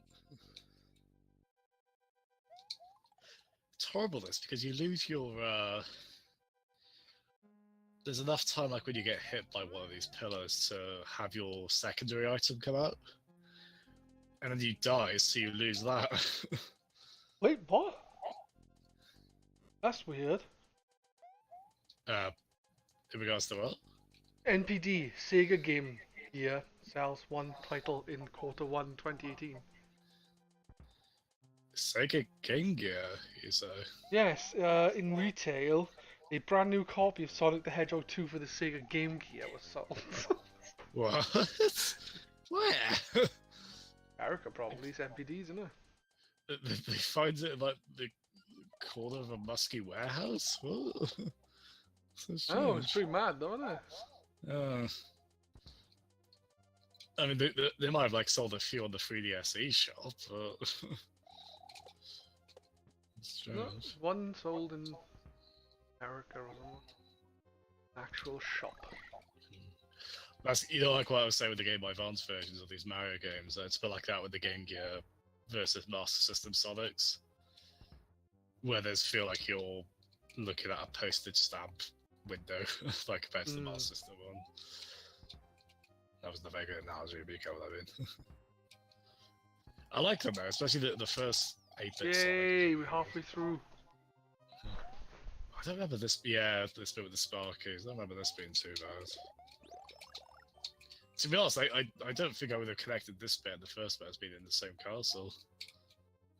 It's horrible this because you lose your there's enough time like when you get hit by one of these pillars to have your secondary item come out. And then you die, so you lose that. Wait, what? That's weird. In regards to what? NPD, Sega Game Gear sells one title in Q1 2018. Sega Game Gear, you say? Yes, in retail, a brand new copy of Sonic the Hedgehog 2 for the Sega Game Gear was sold. What? Where? America probably, it's NPD, isn't it? They find it in like the corner of a musky warehouse? What? So Oh, it's pretty mad though, isn't it? I mean, they might have like sold a few on the 3DSe shop, but No, one sold in America or something. Actual shop. That's, you know, like what I was saying with the Game Boy Advance versions of these Mario games. It's a bit like that with the Game Gear versus Master System Sonics, where there's feel like you're looking at a postage stamp window, like compared to the Master System one. That was the very good analogy, but you get what I mean. I like them though, especially the first 8-bit Sonic. Yay, we're halfway through. I don't remember this. Yeah, this bit with the Sparkies. I don't remember this being too bad. To be honest, I don't think I would have connected this bit and the first bit as being in the same castle.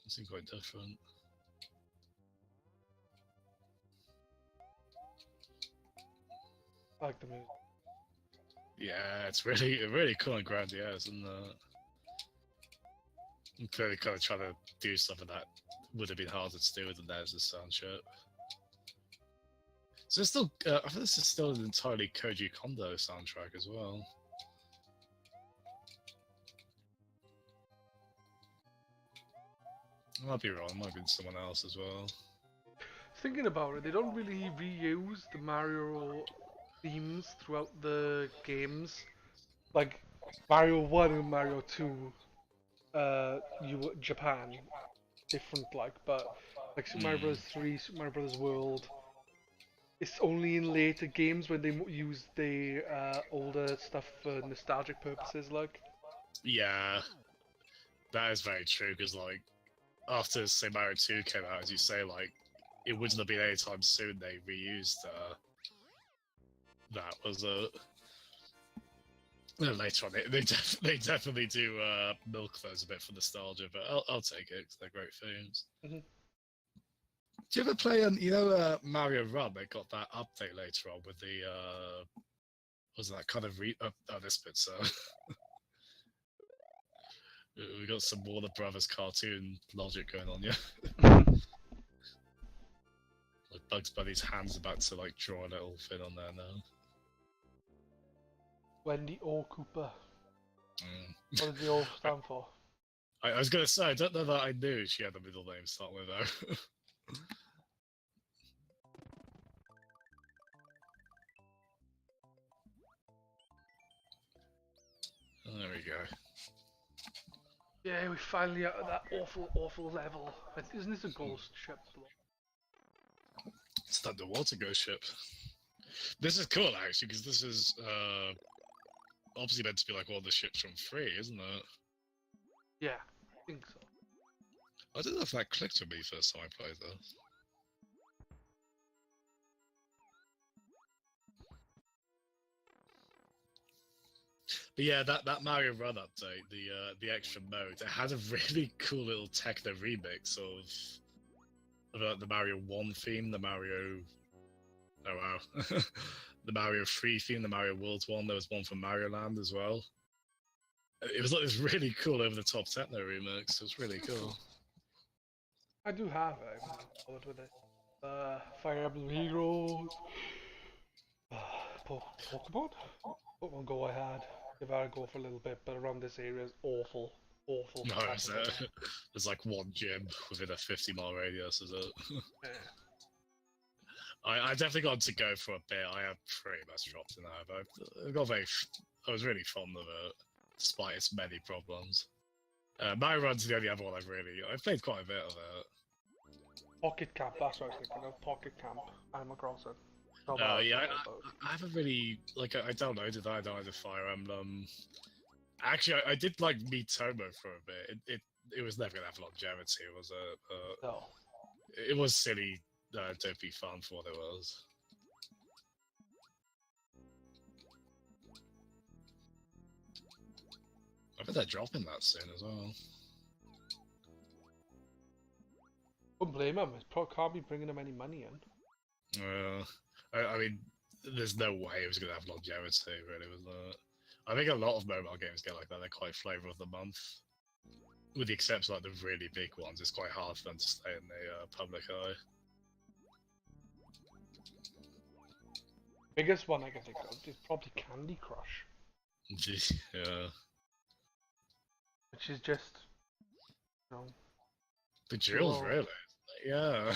It seemed quite different. I like the music. Yeah, it's really cool and grandiose, and I'm clearly kind of trying to do something that would have been harder to do with the NES sound chip. So it's still, I think this is still an entirely Koji Kondo soundtrack as well. I might be wrong, it might have been someone else as well. Thinking about it, they don't really reuse the Mario themes throughout the games. Like Mario 1 and Mario 2, Japan, different but like Super Mario Bros. 3, Super Mario Bros. World, it's only in later games when they use the older stuff for nostalgic purposes, like. Yeah, that is very true, because like, after say Mario 2 came out, as you say, like it wouldn't have been anytime soon they reused that was later on. They definitely do milk those a bit for nostalgia, but I'll take it because they're great themes. Mm-hmm. Do you ever play Mario Run? They got that update later on with the was that kind of this bit's we got some Warner Brothers cartoon logic going on, yeah. Like Bugs Bunny's hands about to like draw a little thing on there now. Wendy O. Cooper. What does the O stand for? I was gonna say I don't know that I knew she had a middle name start with though. There we go. Yeah, we finally out of that awful level. Isn't this a ghost ship? It's the underwater ghost ship. This is cool actually, because this is obviously meant to be like one of the ships from 3, isn't it? Yeah, I think so. I don't know if that clicked with me first time I played this. But yeah, that Mario Run update, the extra mode, it had a really cool little techno remix of the Mario 1 theme, the Mario... Oh wow. The Mario 3 theme, the Mario World one, there was one from Mario Land as well. It was like this really cool over-the-top techno remix, it was really cool. I do have it, I'm bothered with it. Fire Emblem Heroes... Pokemon? Pokemon Go I had. Give it a go for a little bit, but around this area is awful. Awful. No, there's like one gym within a 50-mile radius, is it? Yeah. I definitely got to go for a bit. I have pretty much dropped in that, but I was really fond of it, despite its many problems. Mario Run's the only other one I've played quite a bit of it. Pocket Camp, that's what I was thinking of. Pocket Camp, Animal Crossing. Yeah, I haven't really, like, I downloaded that, I downloaded Fire Emblem. Actually, I did like Miitomo for a bit. It was never gonna have longevity. It was no. It was silly, dopey fun for what it was. I bet they're dropping that soon as well. Don't blame him. It probably can't be bringing him any money in. I mean, there's no way it was going to have longevity, really, was there? I think a lot of mobile games get like that. They're quite flavour of the month. With the exception of like the really big ones, it's quite hard for them to stay in the public eye. Biggest one I can think of is probably Candy Crush. Yeah. Which is just, you know... The jewels, really? Yeah.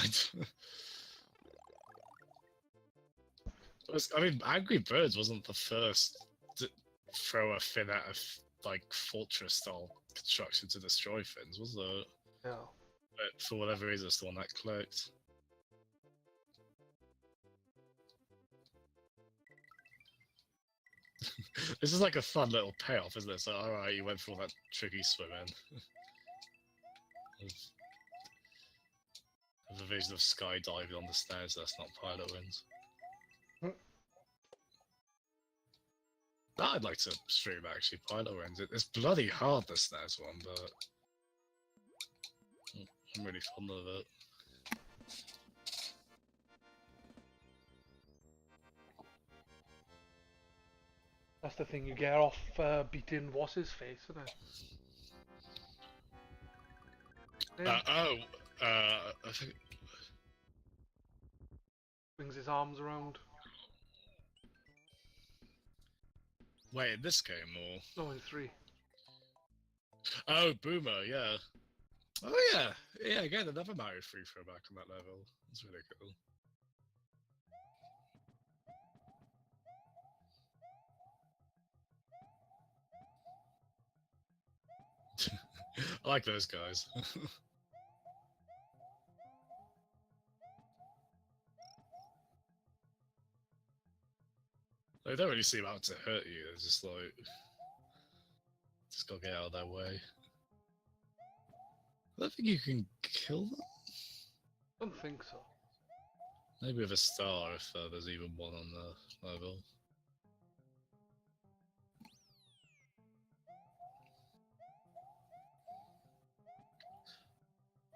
I mean, Angry Birds wasn't the first to throw a fin at a like fortress-style construction to destroy things, was it? No. But for whatever reason, it's the one that clicked. This is like a fun little payoff, isn't it? So, alright, you went for all that tricky swimming. Have a vision of skydiving on the stairs, that's not Pilot Wings. That I'd like to stream, actually, Pilot Wings. It's bloody hard, the SNES one, but... I'm really fond of it. That's the thing you get off beating what's his face, isn't it? I think... Swings his arms around. Wait, in this game, or...? No, in 3. Oh, Boomer, yeah. Oh, yeah. Yeah, again, another Mario 3 throwback on that level. That's really cool. I like those guys. They don't really seem out to hurt you, they're just like... Just gotta get out of their way. I don't think you can kill them? I don't think so. Maybe with a star if there's even one on the level.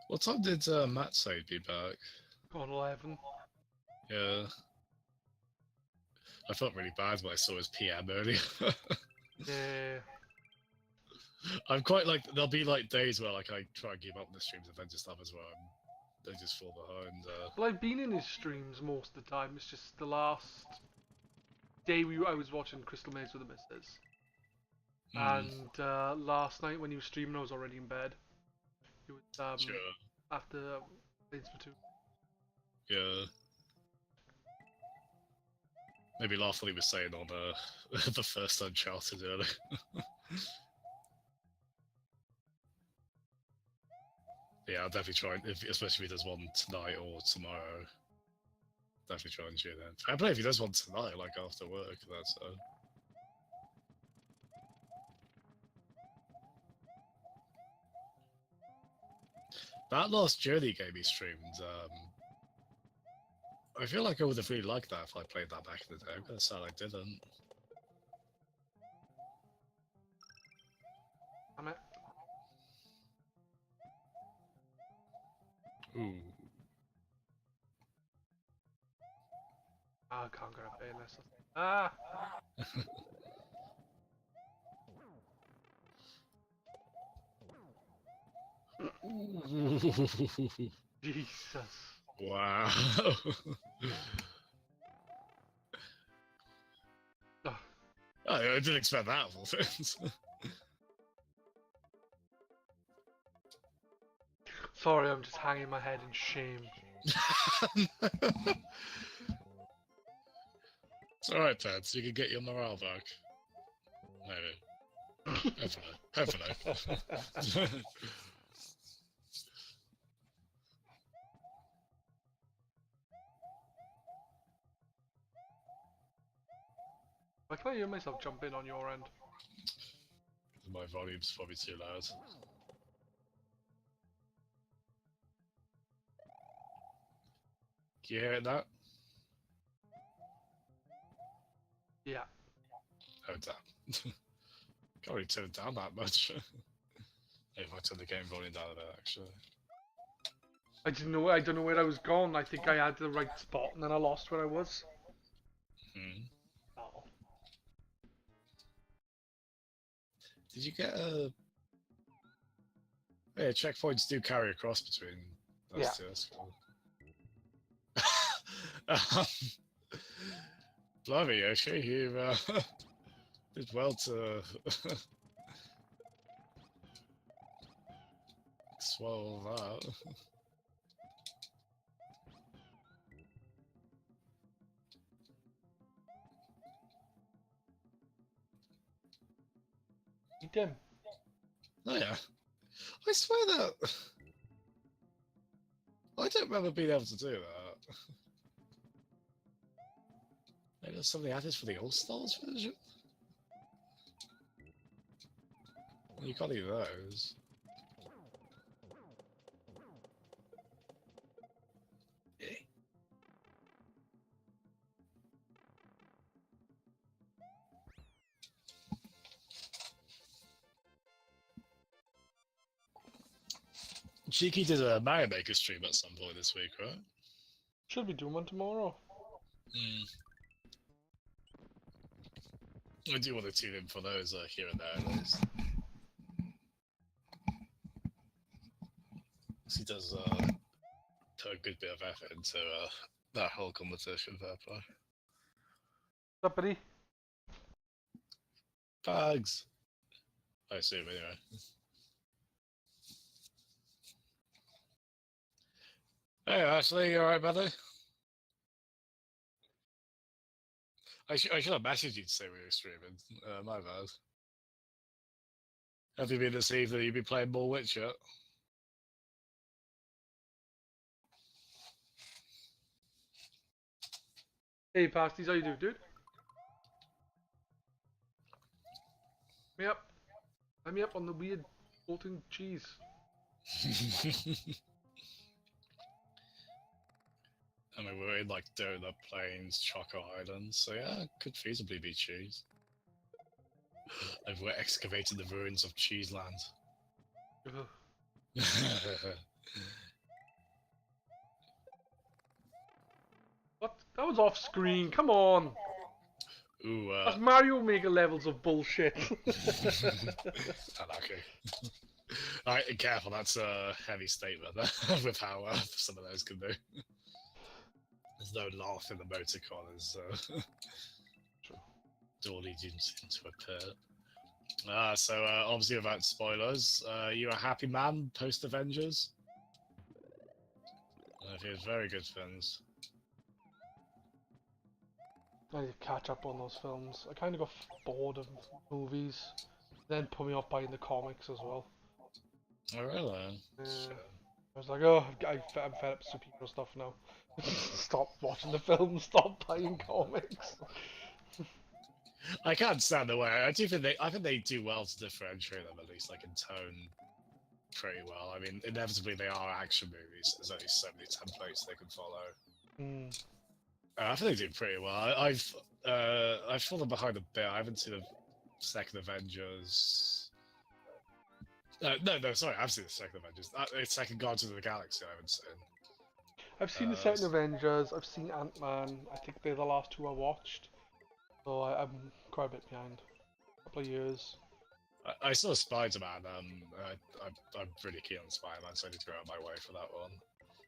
What time did Matt say he'd be back? On 11. Yeah. I felt really bad when I saw his PM earlier. Yeah. I'm quite like, there'll be like days where like I try and keep up with the streams and then just others where they just fall behind. Well, I've been in his streams most of the time. It's just the last day I was watching Crystal Maze with the missus. And last night when he was streaming, I was already in bed. It was Sure. after playing Splatoon. Yeah. Maybe laugh what he was saying on the first Uncharted earlier. Yeah, I'll definitely try, especially if he does one tonight or tomorrow. Definitely try and tune in. I believe if he does one tonight, like after work, that's That last Journey game he streamed, I feel like I would have really liked that if I played that back in the day. I'm gonna say I didn't. Damn it. Ooh. I can't get up unless Ah! Jesus. Wow. Oh. I didn't expect that of all things. Sorry, I'm just hanging my head in shame. It's alright, Pets. You can get your morale back. Maybe. Hopefully. Why can't I hear myself jump in on your end? My volume's probably too loud. Can you hear it now? Yeah. Oh damn. Can't really turn it down that much. If I turn the game volume down a bit, actually. I don't know where I was going. I think I had the right spot and then I lost where I was. Oh. Did you get a... Yeah, checkpoints do carry across between those two. That's cool. Blimey, Yoshi, you did well to swallow that. You dim. Oh yeah. I swear that... I don't remember being able to do that. Maybe there's something added for the All-Stars version? Well, you can't do those. Cheeky did a Mario Maker stream at some point this week, right? Should be doing one tomorrow. I do want to tune in for those here and there, at least. He does put a good bit of effort into that whole competition, fair play. What's up, buddy? Bags! I assume, anyway. Hey, Ashley, you alright, buddy? I should have messaged you to say we were streaming. My bad. Have you been this evening? You've been playing more Witcher? Hey, Pasties, how you doing, dude? Let me up on the weird floating cheese. I mean, we're in like Donut Plains, Choco Islands, so yeah, it could feasibly be cheese. And we're excavating the ruins of Cheeseland. What? That was off screen. Come on. Ooh, That's Mario Maker levels of bullshit. Unlucky. Alright, careful, that's a heavy statement with how some of those can do. There's no laugh in the motor corners, so door leads into a pit. So obviously without spoilers, you a happy man post Avengers? I've heard very good things. I need to catch up on those films. I kind of got bored of movies, then put me off buying the comics as well. Oh really? Yeah. I was like, oh, I'm fed up with superhero stuff now. Stop watching the films, stop buying comics. I can't stand the way. I think they do well to differentiate them, at least like in tone, pretty well. I mean, inevitably they are action movies. There's only so many templates they can follow. I think they do pretty well. I've fallen behind a bit. I haven't seen the second Avengers. No, sorry, I've seen the second Avengers. Second Guardians of the Galaxy I haven't seen. I've seen the second Avengers, I've seen Ant-Man, I think they're the last two I watched. So I'm quite a bit behind. A couple of years. I saw Spider-Man, I'm pretty keen on Spider-Man, so I need to go out of my way for that one.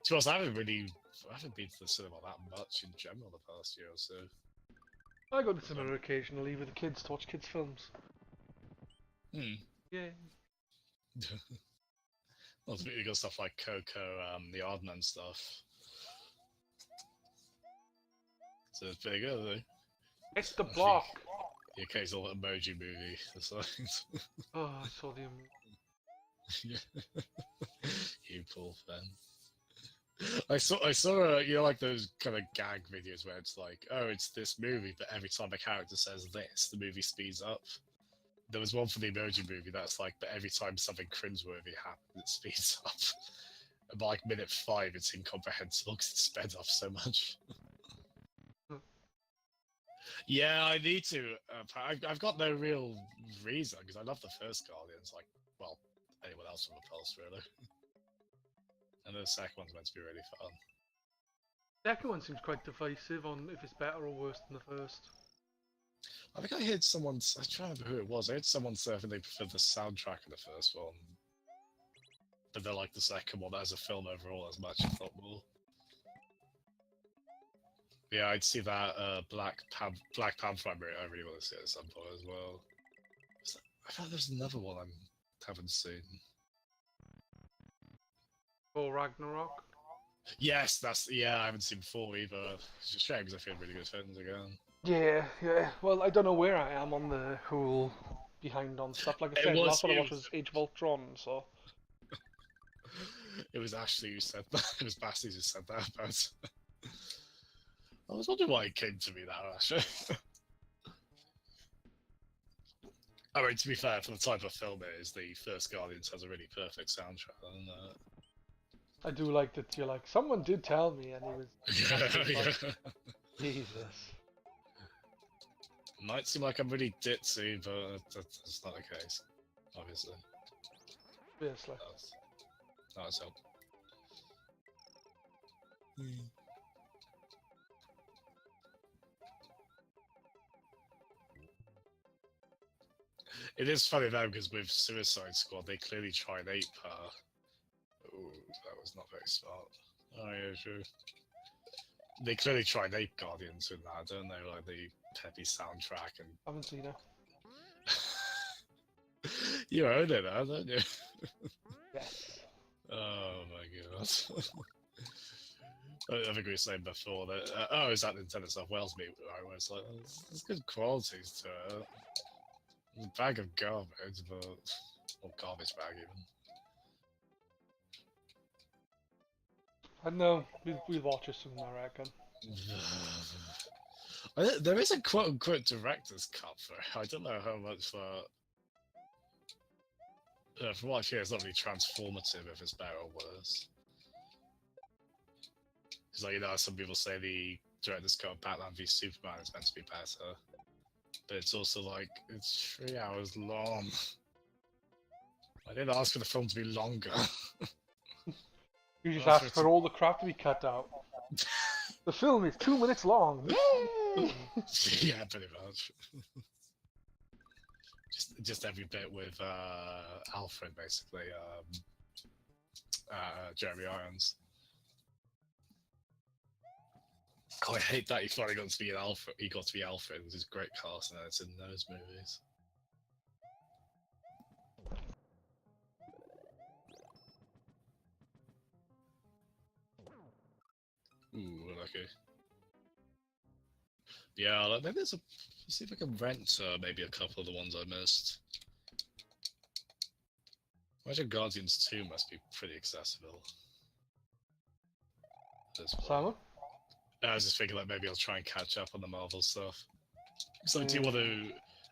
To be honest, I haven't been to the cinema that much in general the past year or so. I go to the cinema occasionally with the kids to watch kids' films. Yeah. Well, you got stuff like Coco, the Aardman stuff. So it's pretty good, though. It's the block! The occasional emoji movie. Oh, I saw the You poor fan. I saw you know, like those kind of gag videos where it's like, oh, it's this movie, but every time a character says this, the movie speeds up. There was one for the Emoji Movie that's like, but every time something cringeworthy happens, it speeds up. And by like minute 5, it's incomprehensible because it's sped up so much. Yeah, I need to. I've got no real reason because I love the first Guardians. Like, well, anyone else from the pulse, really. And the second one's meant to be really fun. The second one seems quite divisive on if it's better or worse than the first. I think I heard someone. I trying to remember who it was. I heard someone say I think they preferred the soundtrack in the first one, but they like the second one as a film overall as much, if not more. Yeah, I'd see that Black Panther. I really want to see it at some point as well. I thought there's another one I haven't seen. Or Ragnarok? Yes, I haven't seen 4 either. It's a shame because I feel really good things again. Yeah. Well, I don't know where I am on the whole behind on stuff. Like I said, last one I watched was Age of Ultron, so. It was Ashley who said that. It was Basti who said that about. I was wondering why it came to me now, actually. I mean, to be fair, for the type of film it is, the first Guardians has a really perfect soundtrack. I do like that you're like, someone did tell me, and he was. Yeah. Jesus. Might seem like I'm really ditzy, but that's not the case, obviously. Obviously. That's help. It is funny though, because with Suicide Squad, they clearly tried ape. Ooh, that was not very smart. Oh yeah, sure. They clearly tried ape Guardians in that, don't they? Like the peppy soundtrack and. I haven't seen it. You own it, huh, don't you? Yes. Oh my god. I think we were saying before that. Oh, is that Nintendo South Wales meet? Where it's like, there's good qualities to it. It's a bag of garbage, but or garbage bag even. I know. We'll watch it soon, I reckon. There is a quote-unquote director's cut for it. I don't know how much from what I hear, it's not really transformative if it's better or worse. Because like, some people say the director's cut of Batman v Superman is meant to be better, but it's also like it's 3 hours long. I didn't ask for the film to be longer. You just asked for all the crap to be cut out. The film is 2 minutes long. Yeah, pretty much. just every bit with Alfred, basically. Jeremy Irons. Oh, I hate that he finally got to be an Alfred. He got to be Alfred. It was a great cast, and it's in those movies. Ooh, lucky. Yeah, like, maybe there's a. Let's see if I can rent maybe a couple of the ones I missed. Imagine Guardians 2 must be pretty accessible. Simon? I was just thinking like maybe I'll try and catch up on the Marvel stuff. So I do want to.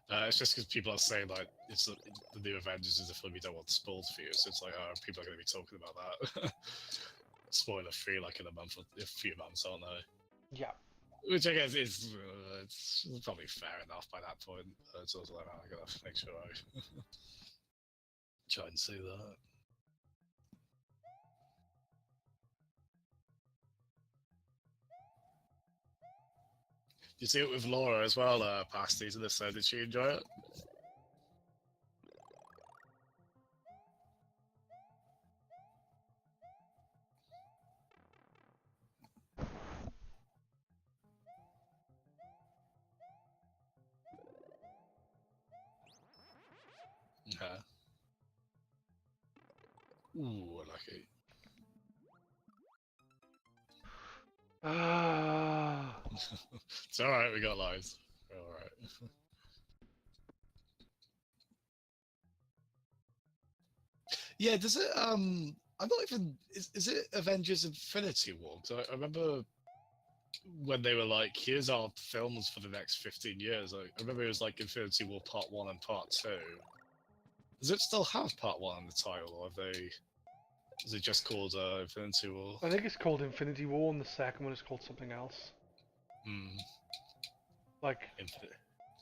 It's just because people are saying like it's the new Avengers is a film you don't want spoiled for you. So it's like, oh, people are going to be talking about that. Spoiler free, like in a few months, aren't they? Yeah. Which I guess is it's probably fair enough by that point. It's also like, oh, I gotta make sure I try and see that. You see it with Laura as well, past these, and so did she enjoy it? Yeah. Ooh, lucky. It's alright, we got lives. Alright. Yeah, does it, I'm not even, is it Avengers Infinity War? Because I remember when they were like, here's our films for the next 15 years. I remember it was like Infinity War Part 1 and Part 2. Does it still have Part 1 in the title, or have they... Is it just called Infinity War? I think it's called Infinity War, and the second one is called something else. Hmm. Like...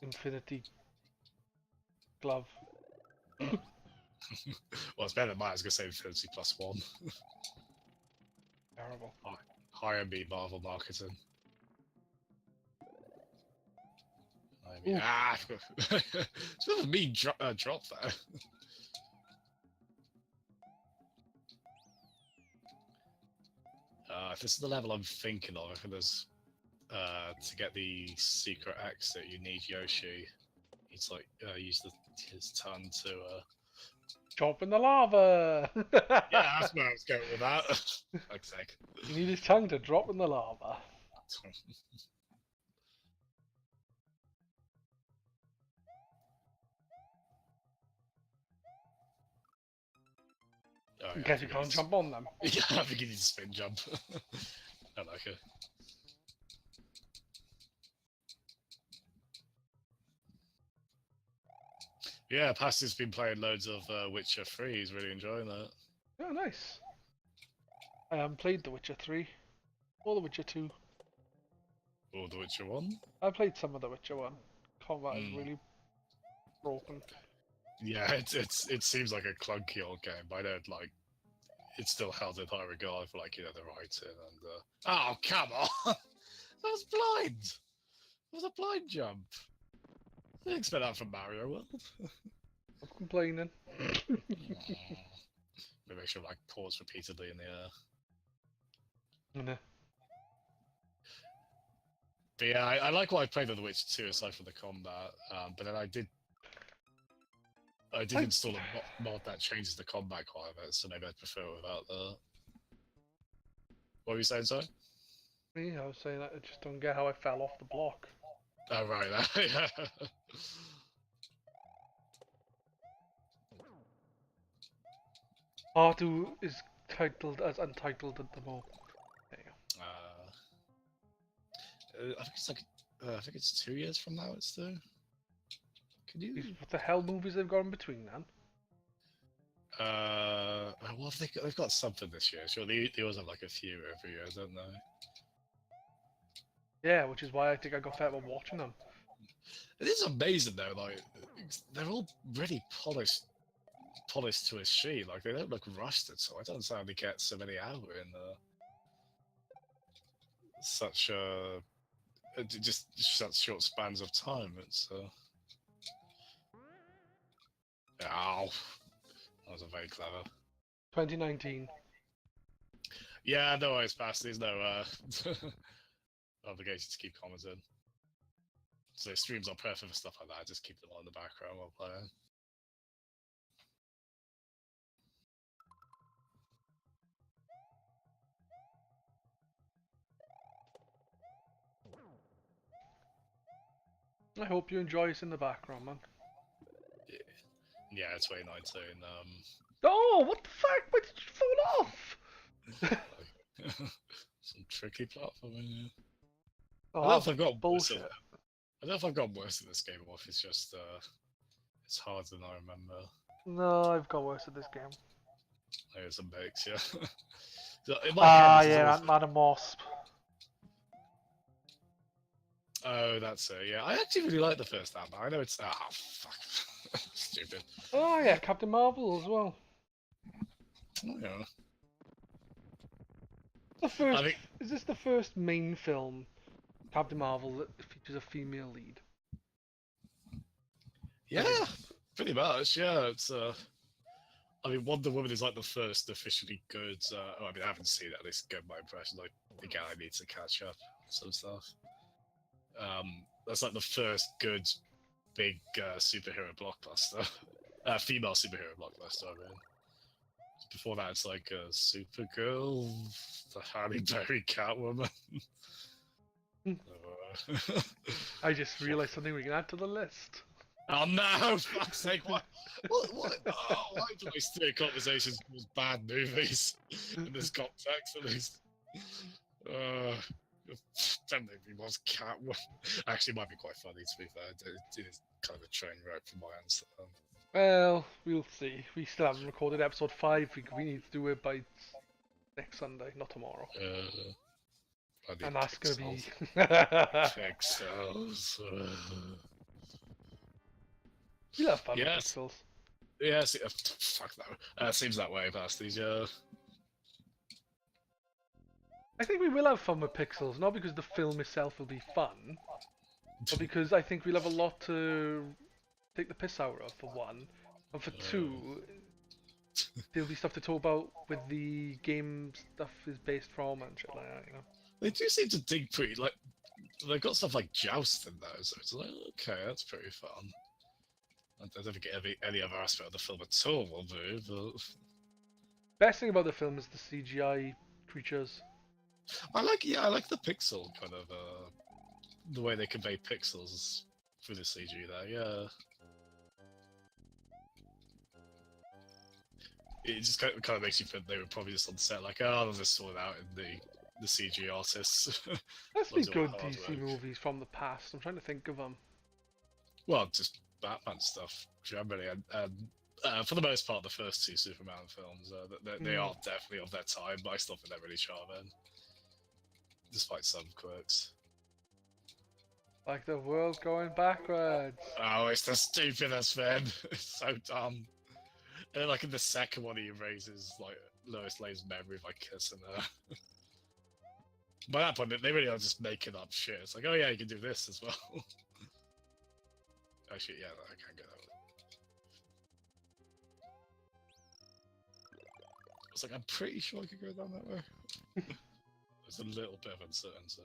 Infinity... Glove. Well, it's better than mine. I was going to say Infinity Plus 1. Terrible. Hire me, Marvel marketing. I mean, it's a bit of a mean drop there. If this is the level I'm thinking of, I think there's to get the secret exit, you need Yoshi. He's like use his tongue to chop in the lava. Yeah, that's where I was going with that. Fuck's sake. You need his tongue to drop in the lava. Oh, in case you can't jump on them. Yeah, I think you need to spin jump. I like it. Yeah, Pasty's been playing loads of Witcher 3. He's really enjoying that. Oh, nice. I haven't played The Witcher 3 or The Witcher 2. Or The Witcher 1? I played some of The Witcher 1. Combat is really broken. Yeah, it seems like a clunky old game, but I don't like. It's still held in high regard for like the writing and. Oh come on! That was blind. It was a blind jump. I didn't expect that from Mario World. I'm complaining. Maybe I should like pause repeatedly in the air. No. But yeah, I like what I played with The Witcher 2 aside from the combat. But then I did install a mod that changes the combat quite a bit, so maybe I'd prefer it without that. What were you saying, sorry? Me, I was saying that I just don't get how I fell off the block. Oh, right, yeah. R2 is titled as Untitled at the moment. There you go. I think it's like, I think it's 2 years from now it's due. Can you... What the hell movies they've got in between then? Well, they've got something this year. Sure, they always have like a few every year, don't they? Yeah, which is why I think I got fed up watching them. It is amazing though, like they're all really polished to a sheet. Like they don't look rusted, so I don't understand how they get so many out in such just such short spans of time. It's ow, that was a very clever. 2019. Yeah, no worries, past. There's no obligation to keep commenting. So streams are perfect for stuff like that. Just keep them on in the background while playing. I hope you enjoy us in the background, man. Yeah, 2019. Oh, what the fuck? Why did you fall off? Some tricky platforming. Oh, I don't know if I've got bullshit. I don't know if I've got worse in this game or if it's just it's harder than I remember. No, I've got worse at this game. It's a mix, yeah. In my head, yeah, always... Ant-Man and Wasp. Oh, that's it. Yeah, I actually really like the first Ant-Man. I know it's fuck, stupid. Oh yeah, Captain Marvel as well. Oh, yeah. The first is this the first main film, Captain Marvel, that features a female lead? Yeah, pretty much. Yeah, it's I mean, Wonder Woman is like the first officially good. I mean, I haven't seen it. At least get my impression. Like, again, I need to catch up some stuff. That's like the first good, big superhero blockbuster, female superhero blockbuster. I mean, before that, it's like Supergirl, the Halle Berry Catwoman. I just realised something we can add to the list. Oh no! Fuck's sake! What? Oh, why do I steer conversations towards bad movies in this context? At least, don't make me watch Catwoman. Actually, it might be quite funny to be fair. It is kind of a train wreck from my answer. Well, we'll see. We still haven't recorded episode 5. We need to do it by next Sunday, not tomorrow. And that's gonna be Pixels. We love fun with Pixels. Yeah, fuck that. Seems that way, Basties, yeah. I think we will have fun with Pixels, not because the film itself will be fun, but because I think we'll have a lot to take the piss out of, for one. And for two, there'll be stuff to talk about with the game stuff is based from and shit like that, you know. They do seem to dig pretty, like, they've got stuff like Joust in there, so it's like, okay, that's pretty fun. I don't think any other aspect of the film at all will do, but... Best thing about the film is the CGI creatures. I like the pixel kind of, the way they convey pixels through the CG there, yeah. It just kind of makes you think they were probably just on set, like, oh, they'll just sort it out in the CG artists. Let's be good DC movies from the past. I'm trying to think of them. Well, just Batman stuff, generally, and for the most part, the first two Superman films, they are definitely of their time, but I still think they're really charming, despite some quirks. Like the world going backwards. Oh, it's the stupidest, man. It's so dumb. And then, like, in the second one, he erases, like, Lois Lane's memory by kissing her. By that point, they really are just making up shit. It's like, oh yeah, you can do this as well. Actually, yeah, I can't get that one. I was like, I'm pretty sure I could go down that way. There's a little bit of uncertainty.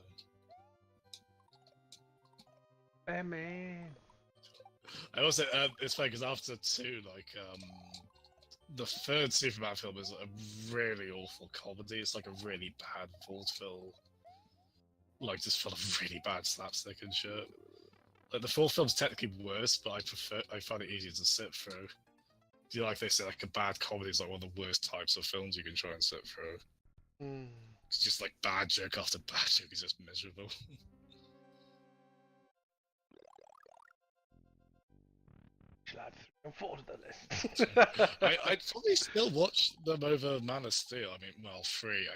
Man. I also, it's funny because after 2, like, the third Superman film is a really awful comedy. It's like a really bad vaudeville, like just full of really bad slapstick and shit. Like the fourth film's technically worse, but I find it easier to sit through. You know, like they say, like a bad comedy is like one of the worst types of films you can try and sit through. It's just like bad joke after bad joke is just miserable. Shall add 3 and 4 to the list. I'd probably still watch them over Man of Steel. I mean, well, 3,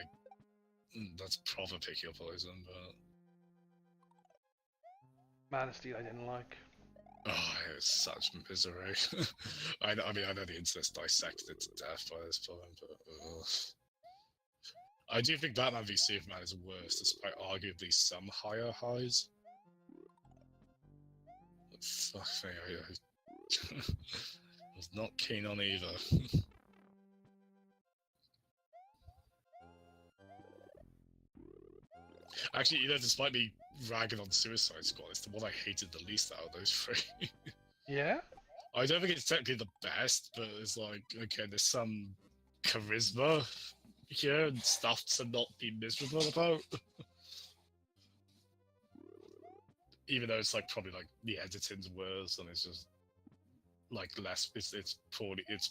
that's proper pick your poison, but... Man of Steel I didn't like. Oh, it was such misery. I mean, I know the internet's dissected it to death by this point, but I do think Batman v Superman is worse, despite arguably some higher highs. But fuck me, I was not keen on either. Actually, you know, despite me ragging on Suicide Squad, it's the one I hated the least out of those three. Yeah? I don't think it's technically the best, but it's like, okay, there's some charisma here and stuff to not be miserable about. Even though it's like probably like the editing's worse and it's just like less, it's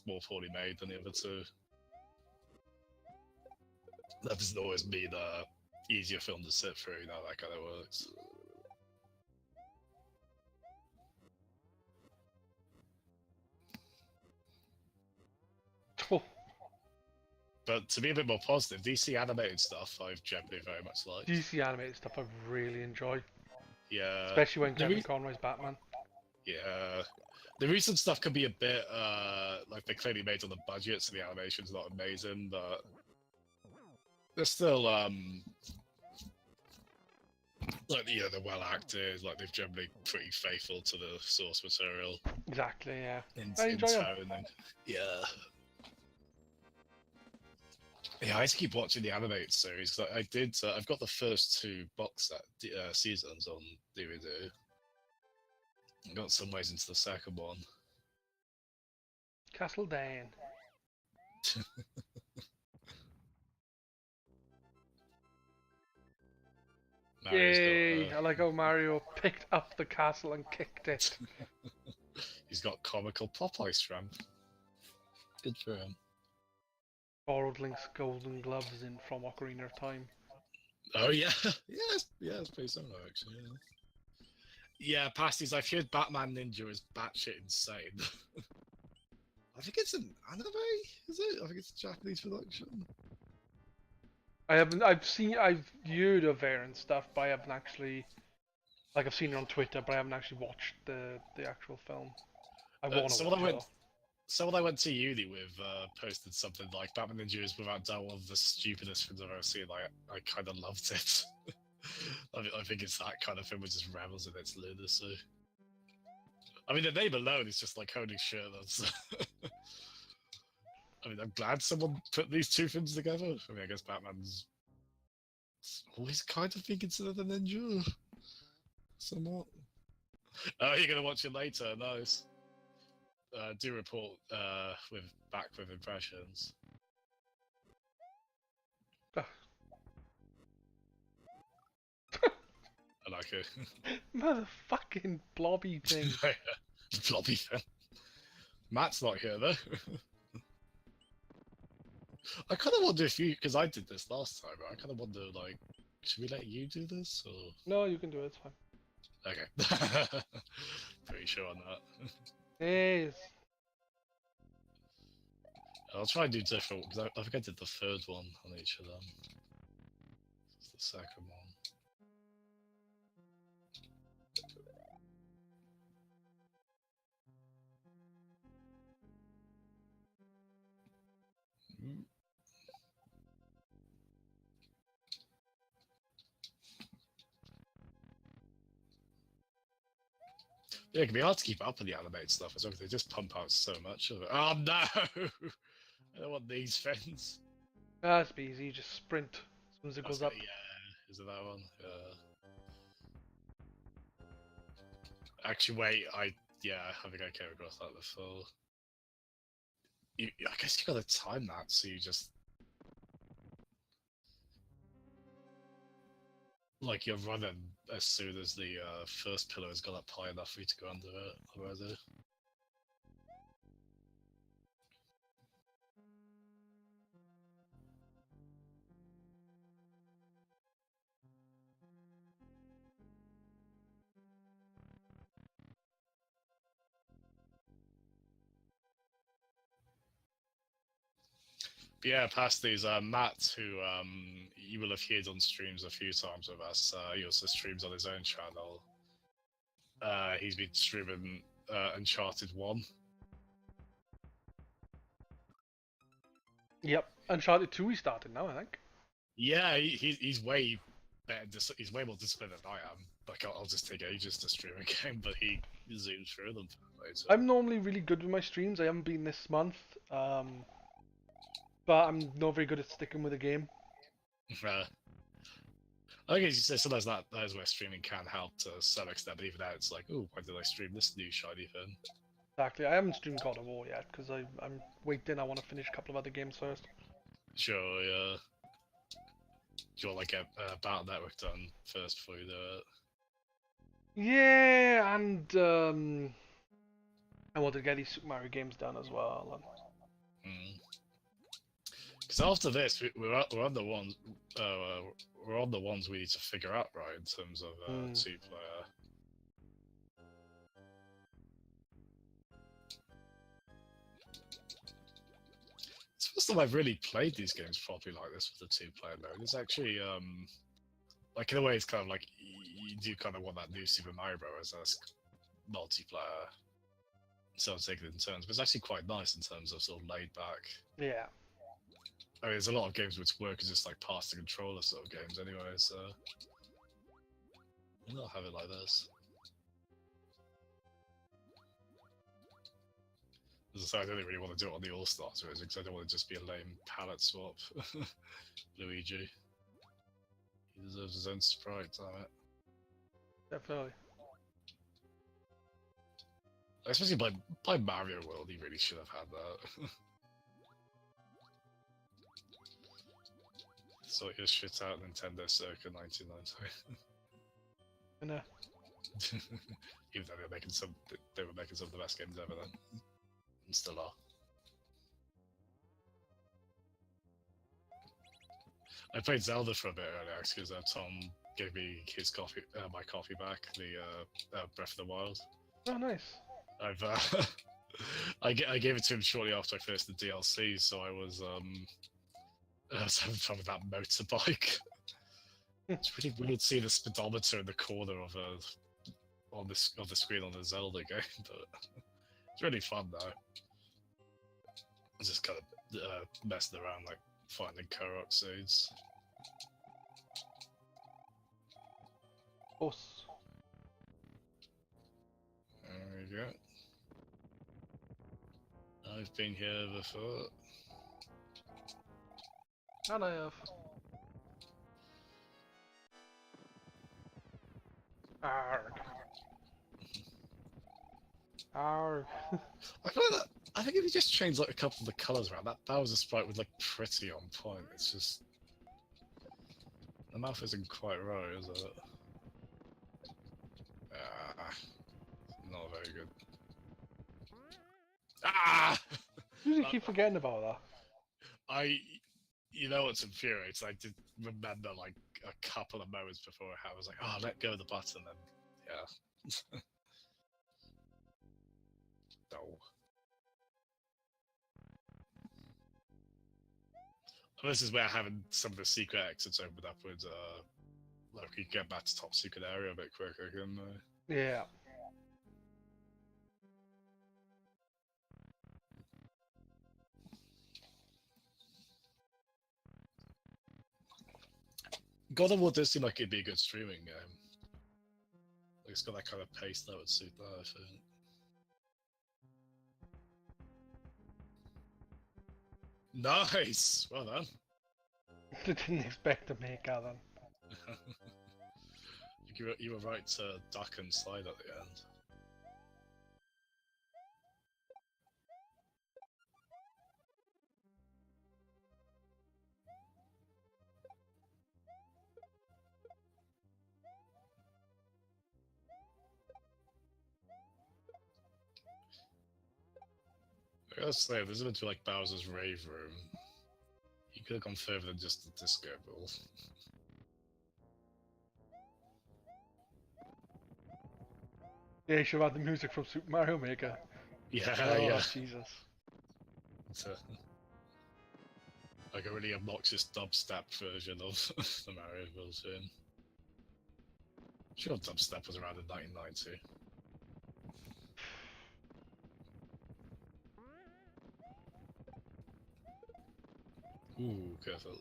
more poorly made than the other two. That doesn't always mean easier film to sit through, you know, that kind of works. But to be a bit more positive, DC animated stuff I've generally very much liked. DC animated stuff I really enjoy. Yeah. Especially when Kevin Conroy's Batman. Yeah. The recent stuff can be a bit, like they're clearly made on the budget, so the animation's not amazing, but they're still, like, you know, they're well acted, like, they've generally pretty faithful to the source material. Exactly, yeah. I enjoy tone, and, yeah. Yeah, I used to keep watching the animated series, because I did, I've got the first two box set seasons on DVD. I got some ways into the second one. Castle Dan. Yay! I like how Mario picked up the castle and kicked it. He's got comical Popeye strength. Good for him. Borrowed Link's golden gloves in from Ocarina of Time. Oh yeah, yeah, it's pretty similar actually. Yeah, pasties. I've heard Batman Ninja is batshit insane. I think it's an anime, is it? I think it's a Japanese production. I've viewed of it and stuff, but I haven't actually, like, I've seen it on Twitter, but I haven't actually watched the actual film. I want to watch it. Someone I went to uni with posted something like Batman Ninja is without doubt one of the stupidest things I've ever seen. I kind of loved it. I think it's that kind of film which just revels in its lunacy. I mean, the name alone is just like, holy shit, that's... I mean, I'm glad someone put these two films together. I mean, I guess Batman's always kind of been considered a ninja. Somewhat. Oh, you're going to watch it later. Nice. Do report back with impressions. I like it. Motherfucking blobby thing. Blobby thing. Matt's not here though. I kind of wonder if you, because I did this last time, but I kind of wonder, like, should we let you do this or? No, you can do it. It's fine. Okay. Pretty sure on that. Yes. I'll try and do different because I think I did the third one on each of them. This is the second one. Yeah, it can be hard to keep up with the animated stuff as well because they just pump out so much of it. Oh no! I don't want these fins. That's easy, just sprint as soon as it goes up. Yeah, is it that one? Actually, wait, I think I came across that before. I guess you gotta time that so you just... Like, you're running as soon as the first pillar has gone up high enough for you to go under it, already. But yeah, past these, Matt, who you will have heard on streams a few times with us, he also streams on his own channel. he's been streaming Uncharted 1. Yep, Uncharted 2 he started now, I think. Yeah, he's way better. He's way more disciplined than I am. Like I'll just take ages to stream a game, but he zooms through them. Later. I'm normally really good with my streams. I haven't been this month, but I'm not very good at sticking with a game. I think sometimes that is where streaming can help to some extent, but even now it's like, oh, why did I stream this new shiny thing? Exactly. I haven't streamed God of War yet because I'm waiting. I want to finish a couple of other games first. Sure, yeah. Do you want like get Battle Network done first before you do it? Yeah, and I want to get these Super Mario games done as well. Because after this, we're on the ones we're on the ones we need to figure out, right, in terms of 2-player. It's the first time I've really played these games properly like this with the 2-player mode. It's actually like in a way, it's kind of like you do kind of want that new Super Mario Bros. As multiplayer. So taking it in turns, but it's actually quite nice in terms of sort of laid back. Yeah. I mean, there's a lot of games which work as just like pass the controller sort of games anyway, so why not have it like this? As I say, I don't really want to do it on the All-Stars version because I don't want to just be a lame palette swap. Luigi. He deserves his own sprite, damn it. Definitely. Especially by Mario World, he really should have had that. So your shit out Nintendo circa 1990. No. Even though they were making some of the best games ever then, and still are. I played Zelda for a bit earlier because Tom gave me his my copy back, the Breath of the Wild. Oh, nice. I gave it to him shortly after I finished the DLC, so I was having fun with that motorbike. It's really weird seeing the speedometer in the corner of the screen on the Zelda game, but it's really fun though. I just kind of messing around, like finding Korok seeds. Us. There we go. I've been here before. And I have. Arg. Arg. I think if you just change like a couple of the colours around, that Bowser sprite would look pretty on point. It's just the mouth isn't quite right, is it? Not very good. Ah! You keep forgetting about that. You know what's infuriating? I did remember like a couple of moments before I was like, oh, let go of the button, and yeah. No. This is where having some of the secret exits opened up would, like, you get back to top secret area a bit quicker, couldn't they? Yeah. God of War does seem like it'd be a good streaming game. Like, it's got that kind of pace that would suit that, I think. Nice! Well done. Didn't expect to make that then. You were right to duck and slide at the end. I gotta say, if this is into like Bowser's Rave Room, he could have gone further than just the disco ball. Yeah, you should have had the music from Super Mario Maker. Yeah, oh, yeah. Jesus. It's like a really obnoxious dubstep version of the Mario built in. I'm sure dubstep was around in 1990. Ooh, careful.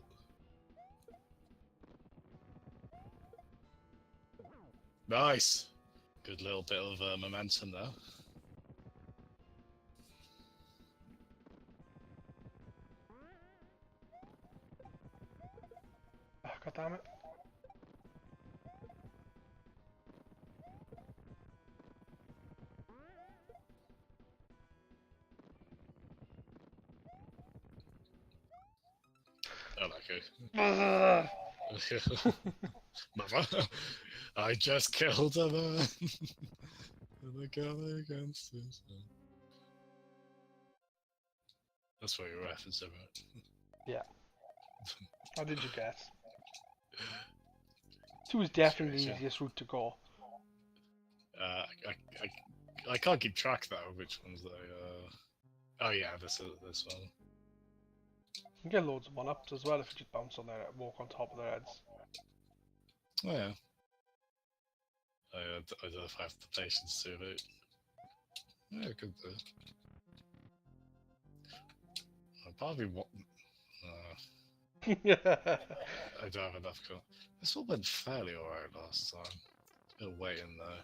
Nice! Good little bit of momentum there. Oh, God damn it. Oh, okay. Ugh. Mother, I just killed a man. And I got against his son. That's what you're referencing, right? Yeah. How did you guess? 2 is definitely the easiest route to go. I can't keep track though which ones they. Oh yeah, this one. You can get loads of 1-ups as well if you just bounce on their walk on top of their heads. Oh yeah. I don't know if I have the patience to it. Yeah, I could do. I probably want. I don't have enough. This one went fairly alright last time. A bit of waiting though.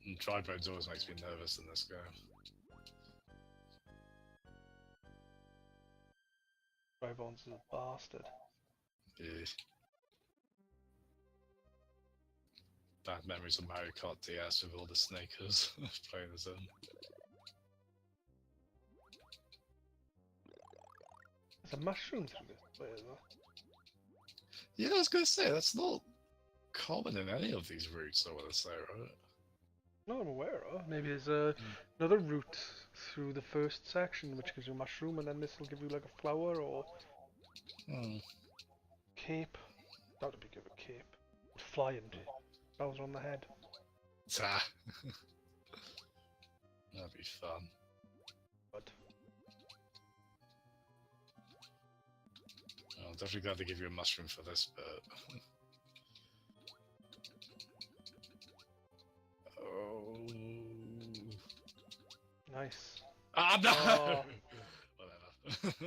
And tripods always makes me nervous in this game. Drybones is a bastard. Yeah. Bad memories of Mario Kart DS with all the snakers playing as them. There's a mushroom through this way though. Yeah, I was gonna say that's not common in any of these routes. I want to say, right? Not I'm aware of. Maybe there's another route through the first section which gives you a mushroom and then this will give you like a flower or cape. That would be good, a cape. Flying Bowser on the head. Ta. That'd be fun. But I'm definitely glad to give you a mushroom for this bit. Oh. nice. Ah, no! Oh. Whatever.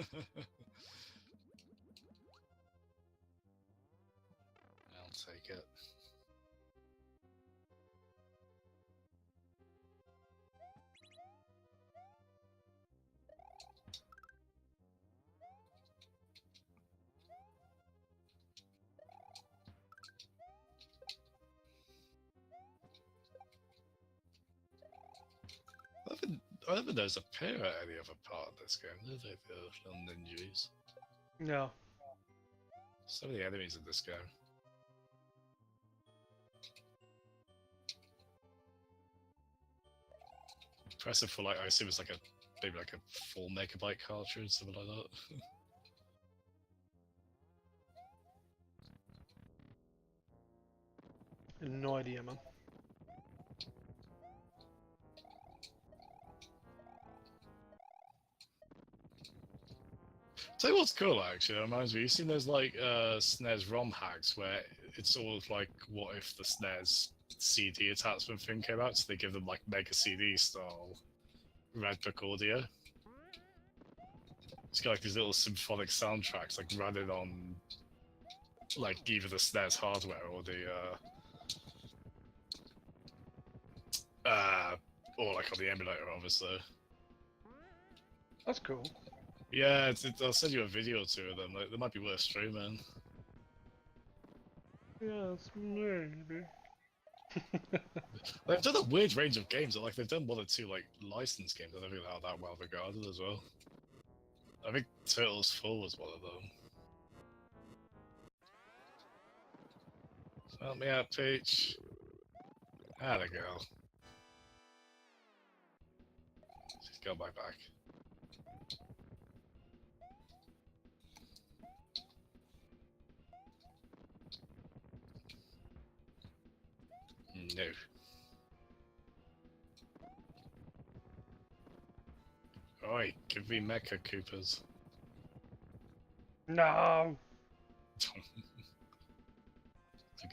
I'll take it. I never those appear at any other part of this game, do they? The little ninjas. No. So many enemies in this game. Impressive for like, I assume it's like maybe like a 4 megabyte cartridge, something like that. No idea, man. Tell you what's cool actually, it reminds me, you've seen those like SNES ROM hacks where it's sort of like what if the SNES CD attachment thing came out, so they give them like Mega CD style Redbook audio. It's got like these little symphonic soundtracks like running on like either the SNES hardware or the or like on the emulator obviously. That's cool. Yeah, I'll send you a video or two of them. Like, they might be worth streaming. Yes, maybe. They've done a weird range of games. Like they've done 1 or 2 like licensed games. I don't think they're that well regarded as well. I think Turtles 4 was one of them. Help me out, Peach. Atta girl. She's got my back. No. Oi, give me Mecha Coopers. No. To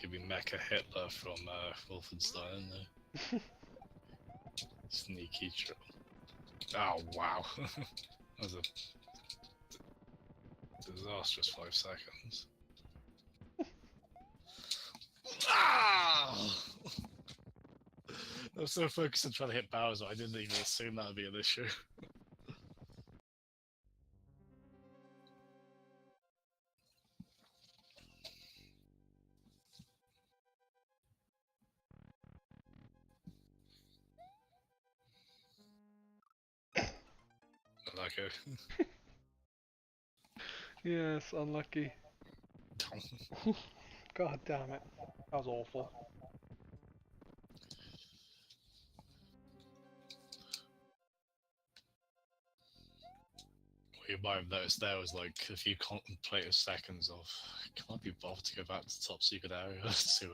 give me Mecha Hitler from Wolfenstein. No. Sneaky troll. Oh wow. That was a disastrous 5 seconds. Ah! I was so focused on trying to hit Bowser, I didn't even assume that would be an issue. Unlucky. Yes, unlucky. God damn it. That was awful. What you might have noticed there was like a few contemplative seconds of can't be bothered to go back to the top secret area to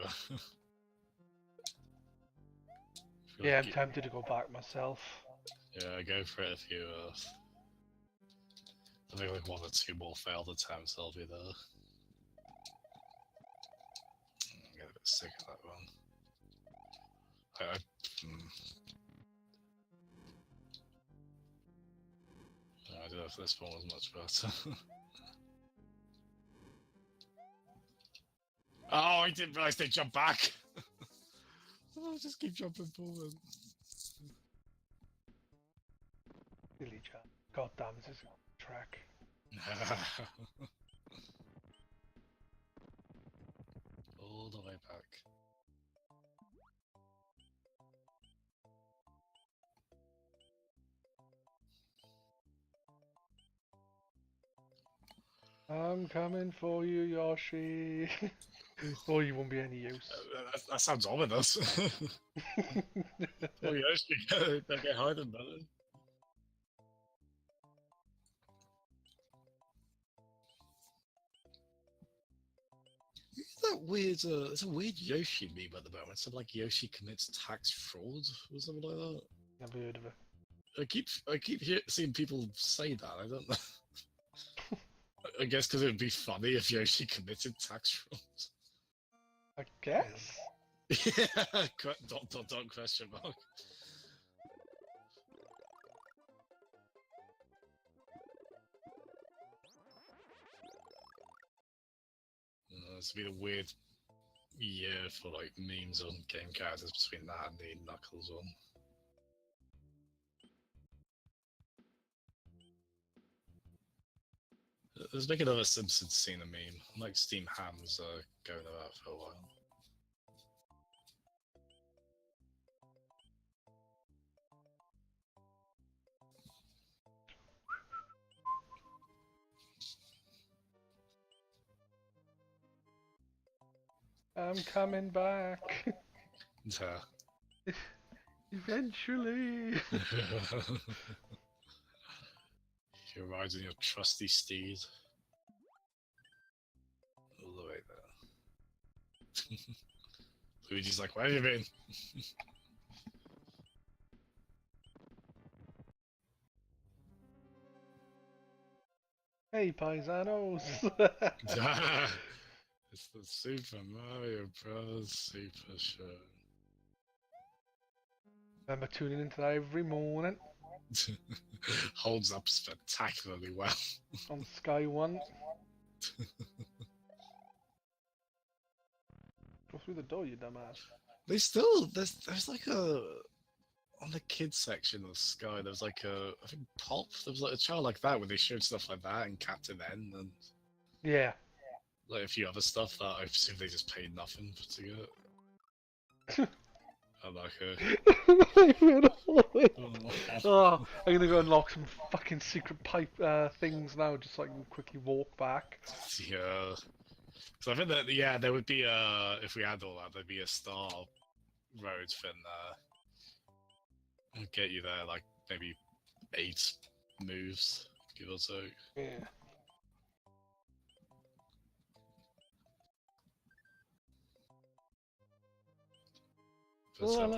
Yeah, I'm tempted to go back myself. Yeah, go for it if you I think like 1 or 2 more failed attempts, I'll be there. I get a bit sick of that one. I don't know if this one was much better. Oh, I didn't realise they jumped back! I'll just keep jumping forward. Silly chat. God damn, this is a track. All the way back. I'm coming for you, Yoshi. Oh, you won't be any use. That sounds ominous. Oh, Yoshi, don't get hiding, brother. That weird, it's a weird Yoshi meme at the moment. Something like Yoshi commits tax fraud or something like that. Never heard of it. I keep seeing people say that. I don't know. I guess because it would be funny if Yoshi committed tax fraud. I guess. Yeah. Dot question mark. It's been a weird year for like memes on game characters between that and the Knuckles one. There's been another Simpsons scene a meme, like Steam Hams going about for a while. I'm coming back. Yeah. Eventually. You're riding your trusty steed. All the way there. Luigi's like, where have you been? Hey, paisanos. It's the Super Mario Bros. Super Show. Remember tuning into that every morning. Holds up spectacularly well. On Sky One. Go through the door, you dumbass. They still there's like a on the kids section of Sky. There's like I think Pop. There was like a channel like that where they showed stuff like that and Captain N and yeah, like a few other stuff that I presume they just paid nothing to get. I like it. Oh, I'm gonna go unlock some fucking secret pipe things now, just so I can quickly walk back. Yeah. So I think that there would be if we had all that, there'd be a Star Road thing there. Get you there like maybe 8 moves, give or take. Yeah. Well,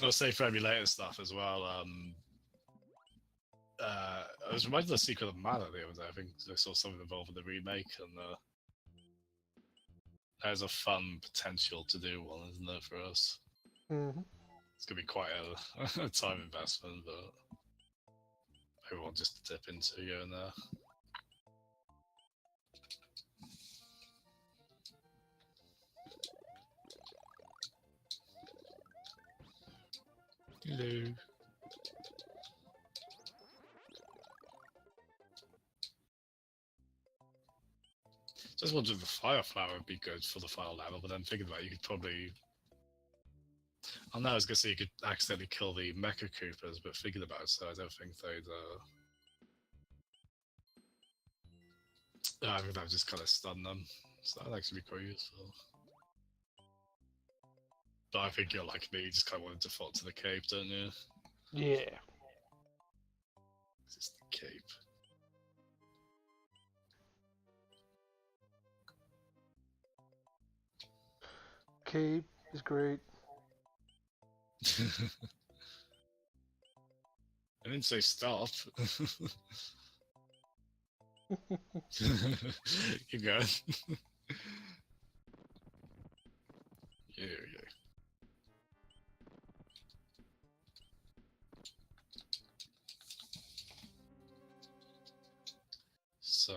I'll say for emulator stuff as well. I was reminded of Secret of Mana the other day. I think I saw something involved with the remake, and there's a fun potential to do one, isn't there, for us? Mm-hmm. It's gonna be quite a time investment, but everyone just dip into here and there. Hello. Just wondered if the fire flower would be good for the final level, but then thinking about it, you could probably. I know I was gonna say you could accidentally kill the Mecha Coopers, but thinking about it, so I don't think they'd. I think that would just kind of stun them, so that'd actually be quite useful. But I think you're like me, you just kind of want to default to the cape, don't you? Yeah. It's just the cape. Cape is great. I didn't say stop. Keep going. Here we go. So.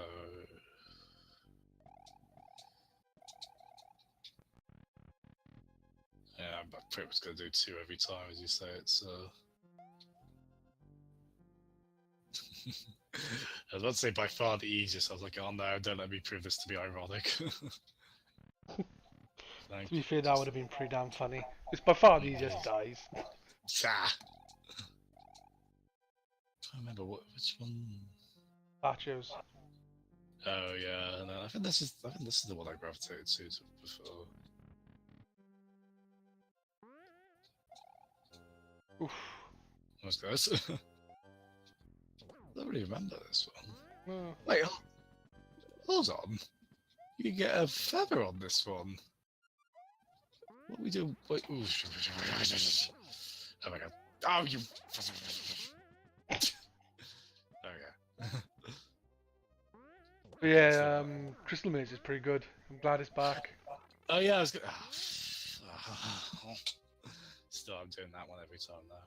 Yeah, I'm pretty much going to do 2 every time, as you say it, so. I was about to say by far the easiest. I was like, oh no, don't let me prove this to be ironic. To be fair, that would have been pretty damn funny. It's by far the easiest dies. I can't remember which one. Bachos. Oh yeah, no, I think this is the one I gravitated to before. Oof. Those guys. I don't really remember this one. Oh. Wait, hold on. You can get a feather on this one. What do we do? Wait, ooh. Oh my god. Oh, you. Okay. Yeah, Crystal Maze is pretty good. I'm glad it's back. Oh yeah, I was gonna. Still, I'm doing that one every time now.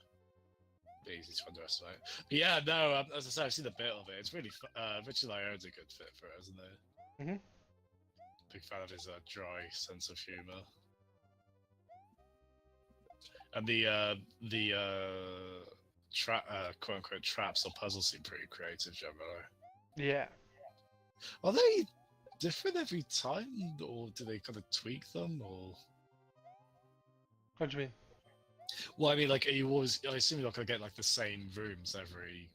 Easy to underestimate. But yeah, no, as I said, I've seen a bit of it. It's really Richard Lyone's a good fit for it, isn't he? Mhm. Big fan of his dry sense of humor. And the quote unquote traps or puzzles seem pretty creative generally. Yeah. Are they different every time, or do they kind of tweak them, or? What do you mean? Well, I mean, like, are you always? I assume you're not gonna get like the same rooms every.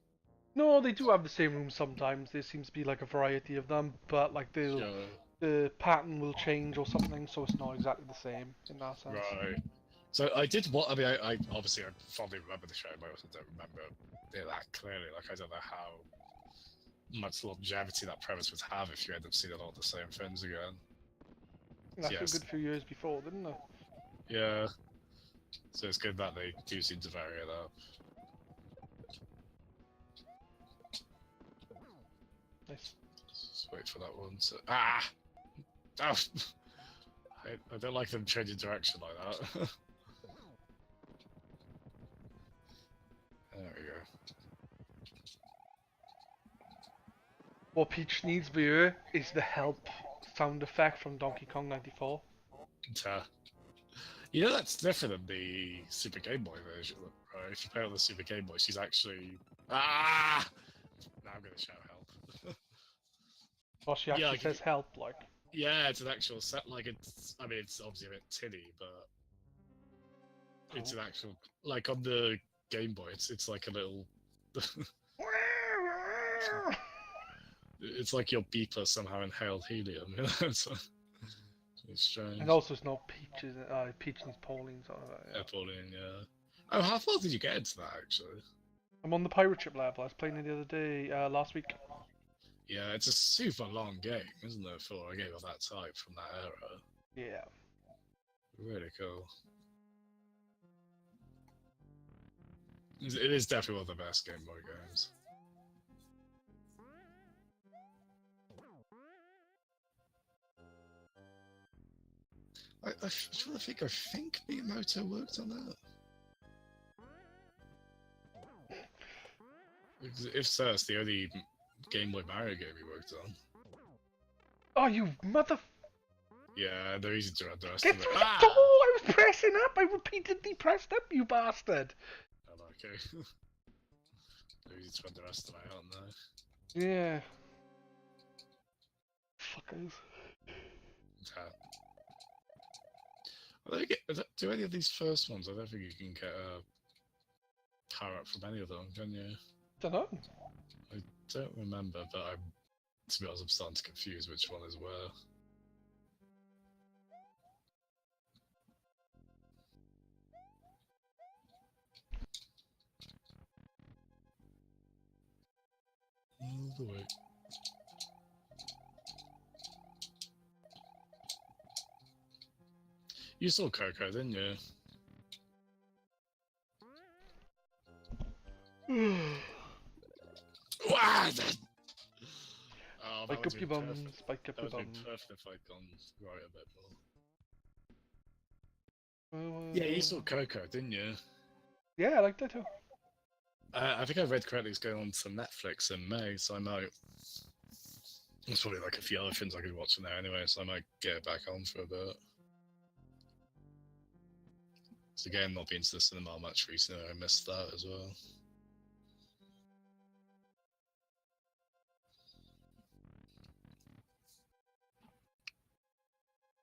No, they do have the same rooms sometimes. There seems to be like a variety of them, but like the pattern will change or something, so it's not exactly the same in that sense. Right. So I did what I mean. I obviously I fondly remember the show, but I also don't remember it that clearly. Like I don't know how much longevity that premise would have if you end up seeing all the same things again. That's a good few years before, didn't it? Yeah. So it's good that they do seem to vary it up. Nice. Just wait for that one to. Ah! Oh! I don't like them changing direction like that. There we go. What Peach needs here is the help sound effect from Donkey Kong 94. You know that's different than the Super Game Boy version, right? If you play on the Super Game Boy, she's actually... Ah! Now I'm gonna shout help. Well, she actually says help, like... Yeah, it's an actual set, like it's... I mean, it's obviously a bit tinny, but... It's an actual... Like on the Game Boy, it's like a little... It's like your beeper somehow inhaled helium, you know? It's strange. And also it's not Peach, is it? Peach needs Pauline, sort of. Yeah, Pauline, yeah. Oh, how far did you get into that, actually? I'm on the pirate ship level. I was playing it the other day, last week. Yeah, it's a super long game, isn't it, for a game of that type from that era? Yeah. Really cool. It is definitely one of the best Game Boy games. I think Miyamoto worked on that. If so, it's the only Game Boy Mario game he worked on. Oh, you mother... Yeah, they're easy to Get underestimate. through the door! I was pressing up! I repeatedly pressed up, you bastard! Oh, okay. They're easy to underestimate, aren't they? Yeah. Fuckers. Do any of these first ones? I don't think you can get a power up from any of them, can you? Dunno. I don't remember, but to be honest, I'm starting to confuse which one is where. All the way. You saw Coco, didn't you? Wow! Spike up your bum, spike up your bum. That would be perfect if I'd gone right a bit more. Well, Yeah, you saw Coco, didn't you? Yeah, I liked that too. I think I read correctly it's going on to Netflix in May, so I might... There's probably like a few other things I could watch in there anyway, so I might get it back on for a bit. So again, not been to the cinema much recently, I missed that as well.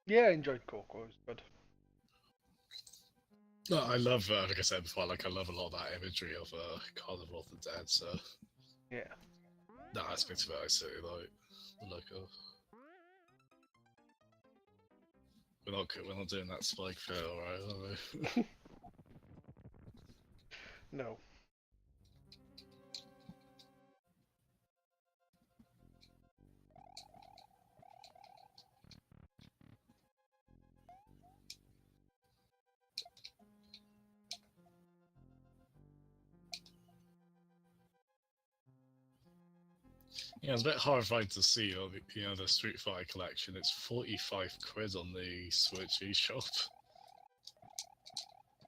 Yeah, I enjoyed Coco, it was good. No, I love, like I said before, I love a lot of that imagery of Carnival of the Dead, so... Yeah. That aspect of it I certainly like the look of. We're not doing that spike fail, right, are we? No. Yeah, it's a bit horrified to see, the Street Fighter collection. It's 45 quid on the Switch eShop.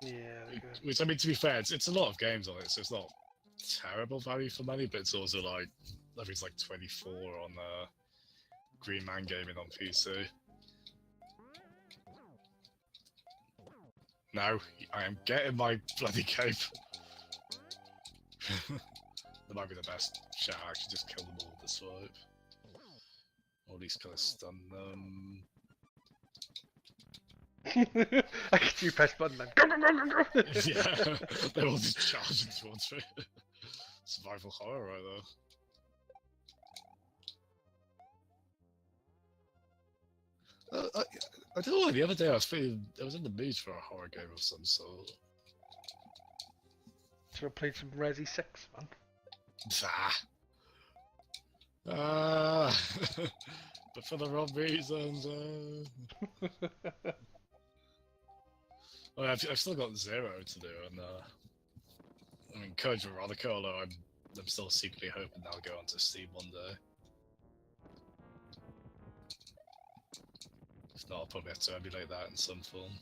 Yeah, which, I mean, to be fair, it's a lot of games on it, so it's not terrible value for money, but it's also like, I think it's like 24 on Green Man Gaming on PC. No, I am getting my bloody cape. That might be the best shot. I actually just kill them all with the swipe. Or at least kind of stun them. I can do press button then. Go, go, go, go, go! Yeah, they're all just charging towards me. Survival horror right there. I don't know, the other day I was in the mood for a horror game of some sort. Should have played some Resi 6, man. But for the wrong reasons. Well, I've still got 0 to do, and I mean, Code Veronica, although I'm still secretly hoping that'll go onto Steam one day. If not, I'll probably have to emulate that in some form.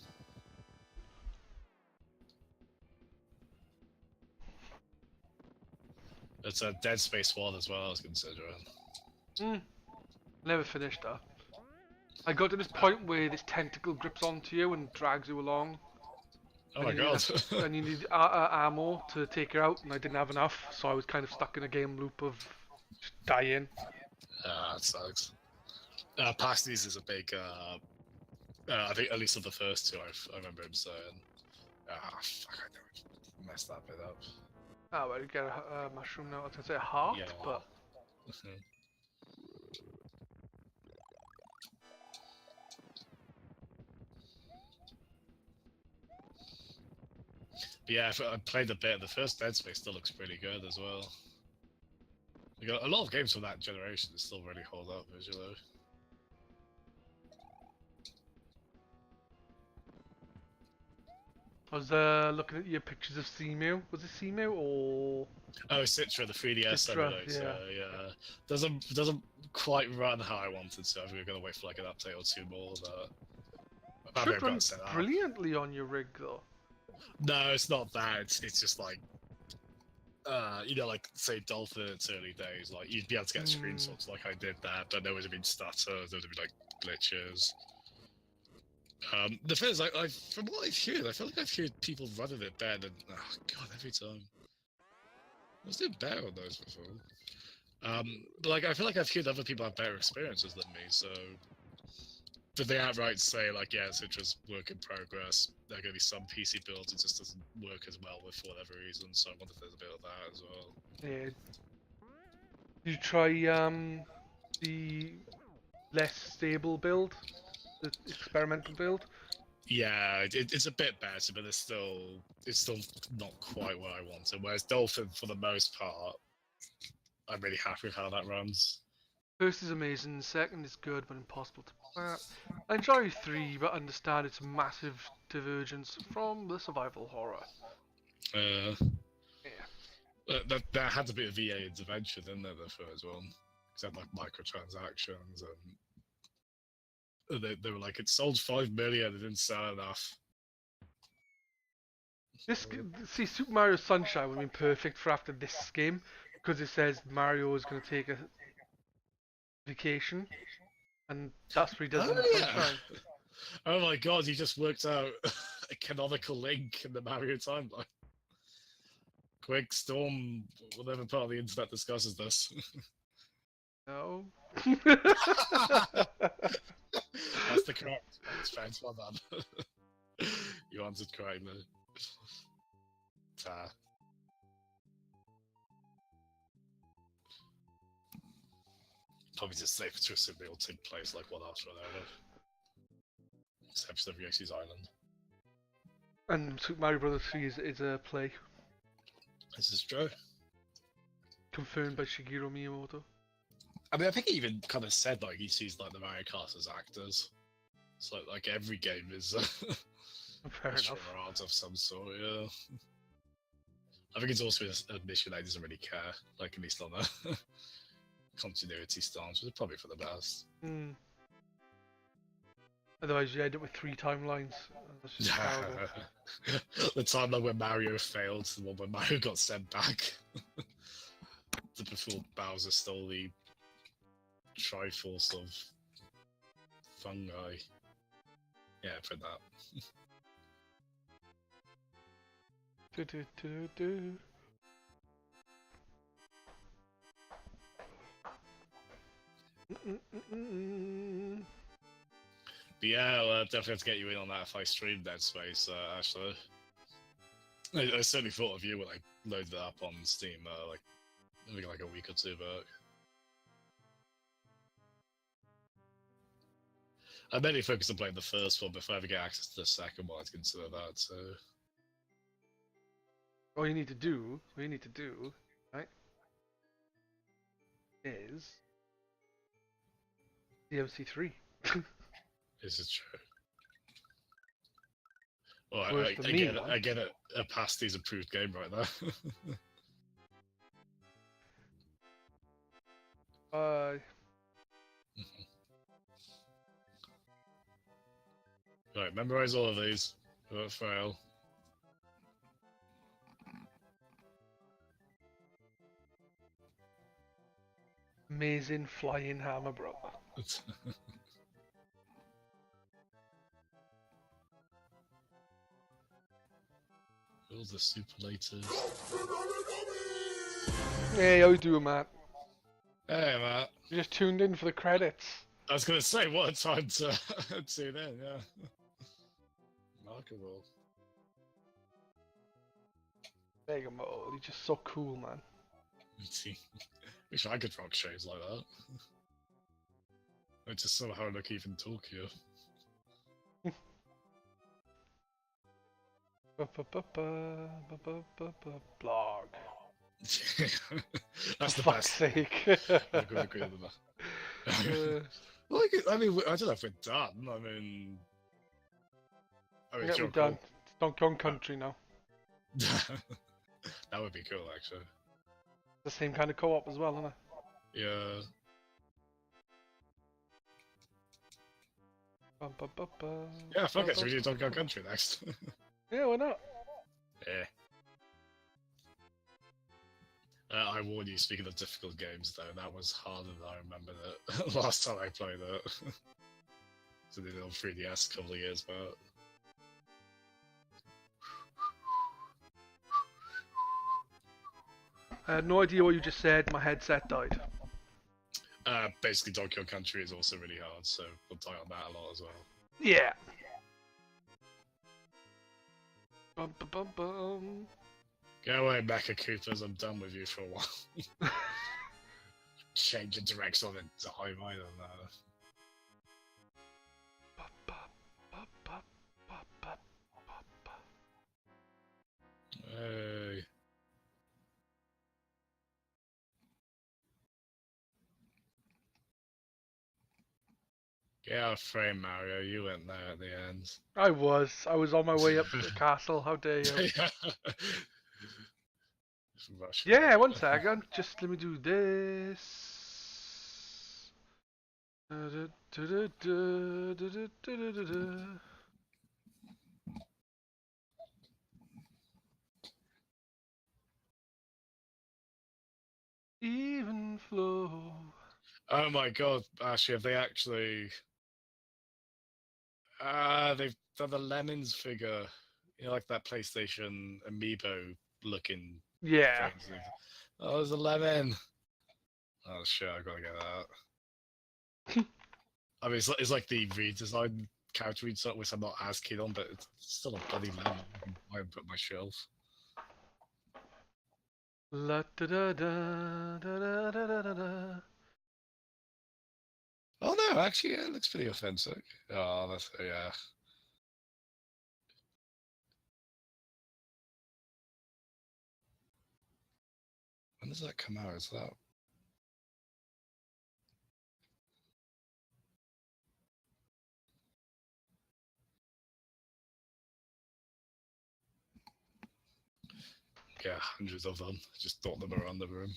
It's a Dead Space 1 as well, I was considering. Never finished that. I got to this point where this tentacle grips onto you and drags you along. Oh my god. And you need ammo to take her out, and I didn't have enough, so I was kind of stuck in a game loop of just dying. That sucks. Pasties is a big, I think at least of the first two I remember him saying. Fuck, I messed that bit up. Oh, well, you get a mushroom now. I was going to say a heart, yeah. but... But yeah, I played a bit. The first Dead Space still looks pretty good as well. We got a lot of games from that generation that still really hold up visually. I was looking at your pictures of Cemu. Was it Cemu or? Oh, Citra, the 3DS emulator. Yeah. Doesn't quite run how I wanted to. I think we're gonna wait for like an update or two more. But it runs brilliantly on your rig though. No, it's not that. It's just like you know, like say Dolphin in its early days, like you'd be able to get screenshots like I did there, but there would have been stutters, there would have been like glitches. The thing is, like, from what I've heard, I feel like I've heard people running it better than, oh god, every time. I was doing better on those before. But like, I feel like I've heard other people have better experiences than me, so did they outright say, like, yeah, it's just work in progress, there are going to be some PC builds, it just doesn't work as well with for whatever reason, so I wonder if there's a bit of that as well. Yeah. You try the less stable build, the experimental build? Yeah, it's a bit better, but it's still not quite what I wanted. Whereas Dolphin, for the most part, I'm really happy with how that runs. First is amazing, second is good but impossible to play. I enjoy 3, but understand its massive divergence from the survival horror. Yeah. There had to be a VA intervention in there for as well. Because had like microtransactions and they were like, it sold 5 million, it didn't sell enough. See, Super Mario Sunshine would have been perfect for after this game, because it says Mario is going to take a vacation, and that's what he does in Sunshine. Oh my god, he just worked out a canonical link in the Mario timeline. Quick, Storm, whatever part of the internet discusses this. No. That's the correct response, well done. You answered correctly. Probably just safer to assume they all take place like one after another. Except for WXU's Island. And Super Mario Bros. 3 is a play. This is true. Confirmed by Shigeru Miyamoto. I mean, I think he even kind of said like he sees like the Mario Kart as actors. So like every game is Fair enough. charade of some sort. Yeah. I think it's also an admission that he doesn't really care, like at least on a continuity stance, which is probably for the best. Otherwise, you end up with 3 timelines. That's just terrible. The timeline where Mario failed, the one where Mario got sent back. Before Bowser stole the Triforce of fungi. Yeah, for that. But yeah, I'll definitely have to get you in on that if I stream Dead Space, Ashley. I certainly thought of you when I loaded it up on Steam, like a week or two back. I mainly focused on playing the first one before I ever get access to the second one. I'd consider that. So all you need to do, right, is DMC3. This is true. Well, I get a past these approved game right now. Right, memorize all of these. Without fail. Amazing flying hammer, bro. All the superlators. Hey, how you doing, Matt? Hey, Matt. You just tuned in for the credits. I was gonna say, what a time to tune in, yeah. Remarkable. Mega Mode, he's just so cool, man. Wish I could rock shows like that. I just somehow look even talkier. Blog. That's the for best. Fuck's sake. I agree with that. Like, I mean, I don't know if we're done. I mean, yeah, we're done. It's Donkey Kong Country now. That would be cool, actually. The same kind of co-op as well, isn't it? Yeah. Yeah, fuck it. Should we do Donkey Kong Country next? Yeah, why not? Yeah. I warn you, speaking of difficult games, though, that was harder than I remember that last time I played it. So did it on 3DS a couple of years back. I had no idea what you just said. My headset died. Basically, Donkey Kong Country is also really hard, so we'll die on that a lot as well. Yeah. Bum, bum, bum, bum. Go away, Mecha Koopas. I'm done with you for a while. Change the direction of it to high mind on that. Hey. Get out of frame, Mario. You went there at the end. I was on my way up to the castle. How dare you? Yeah, 1 second. Just let me do this. Even flow. Oh my god, actually, have they actually... they've done the Lemons figure. You know, like that PlayStation amiibo looking. Yeah. Oh, there's a lemon. Oh shit, I gotta get that. I mean, it's like the redesigned character redesign, which I'm not as keen on, but it's still a bloody lemon I can buy and put on my shelf. La da da da da da da da da. Oh no, actually, yeah, it looks pretty authentic. Oh, that's yeah. When does that come out? Is that? Yeah, hundreds of them. Just dot them around the room.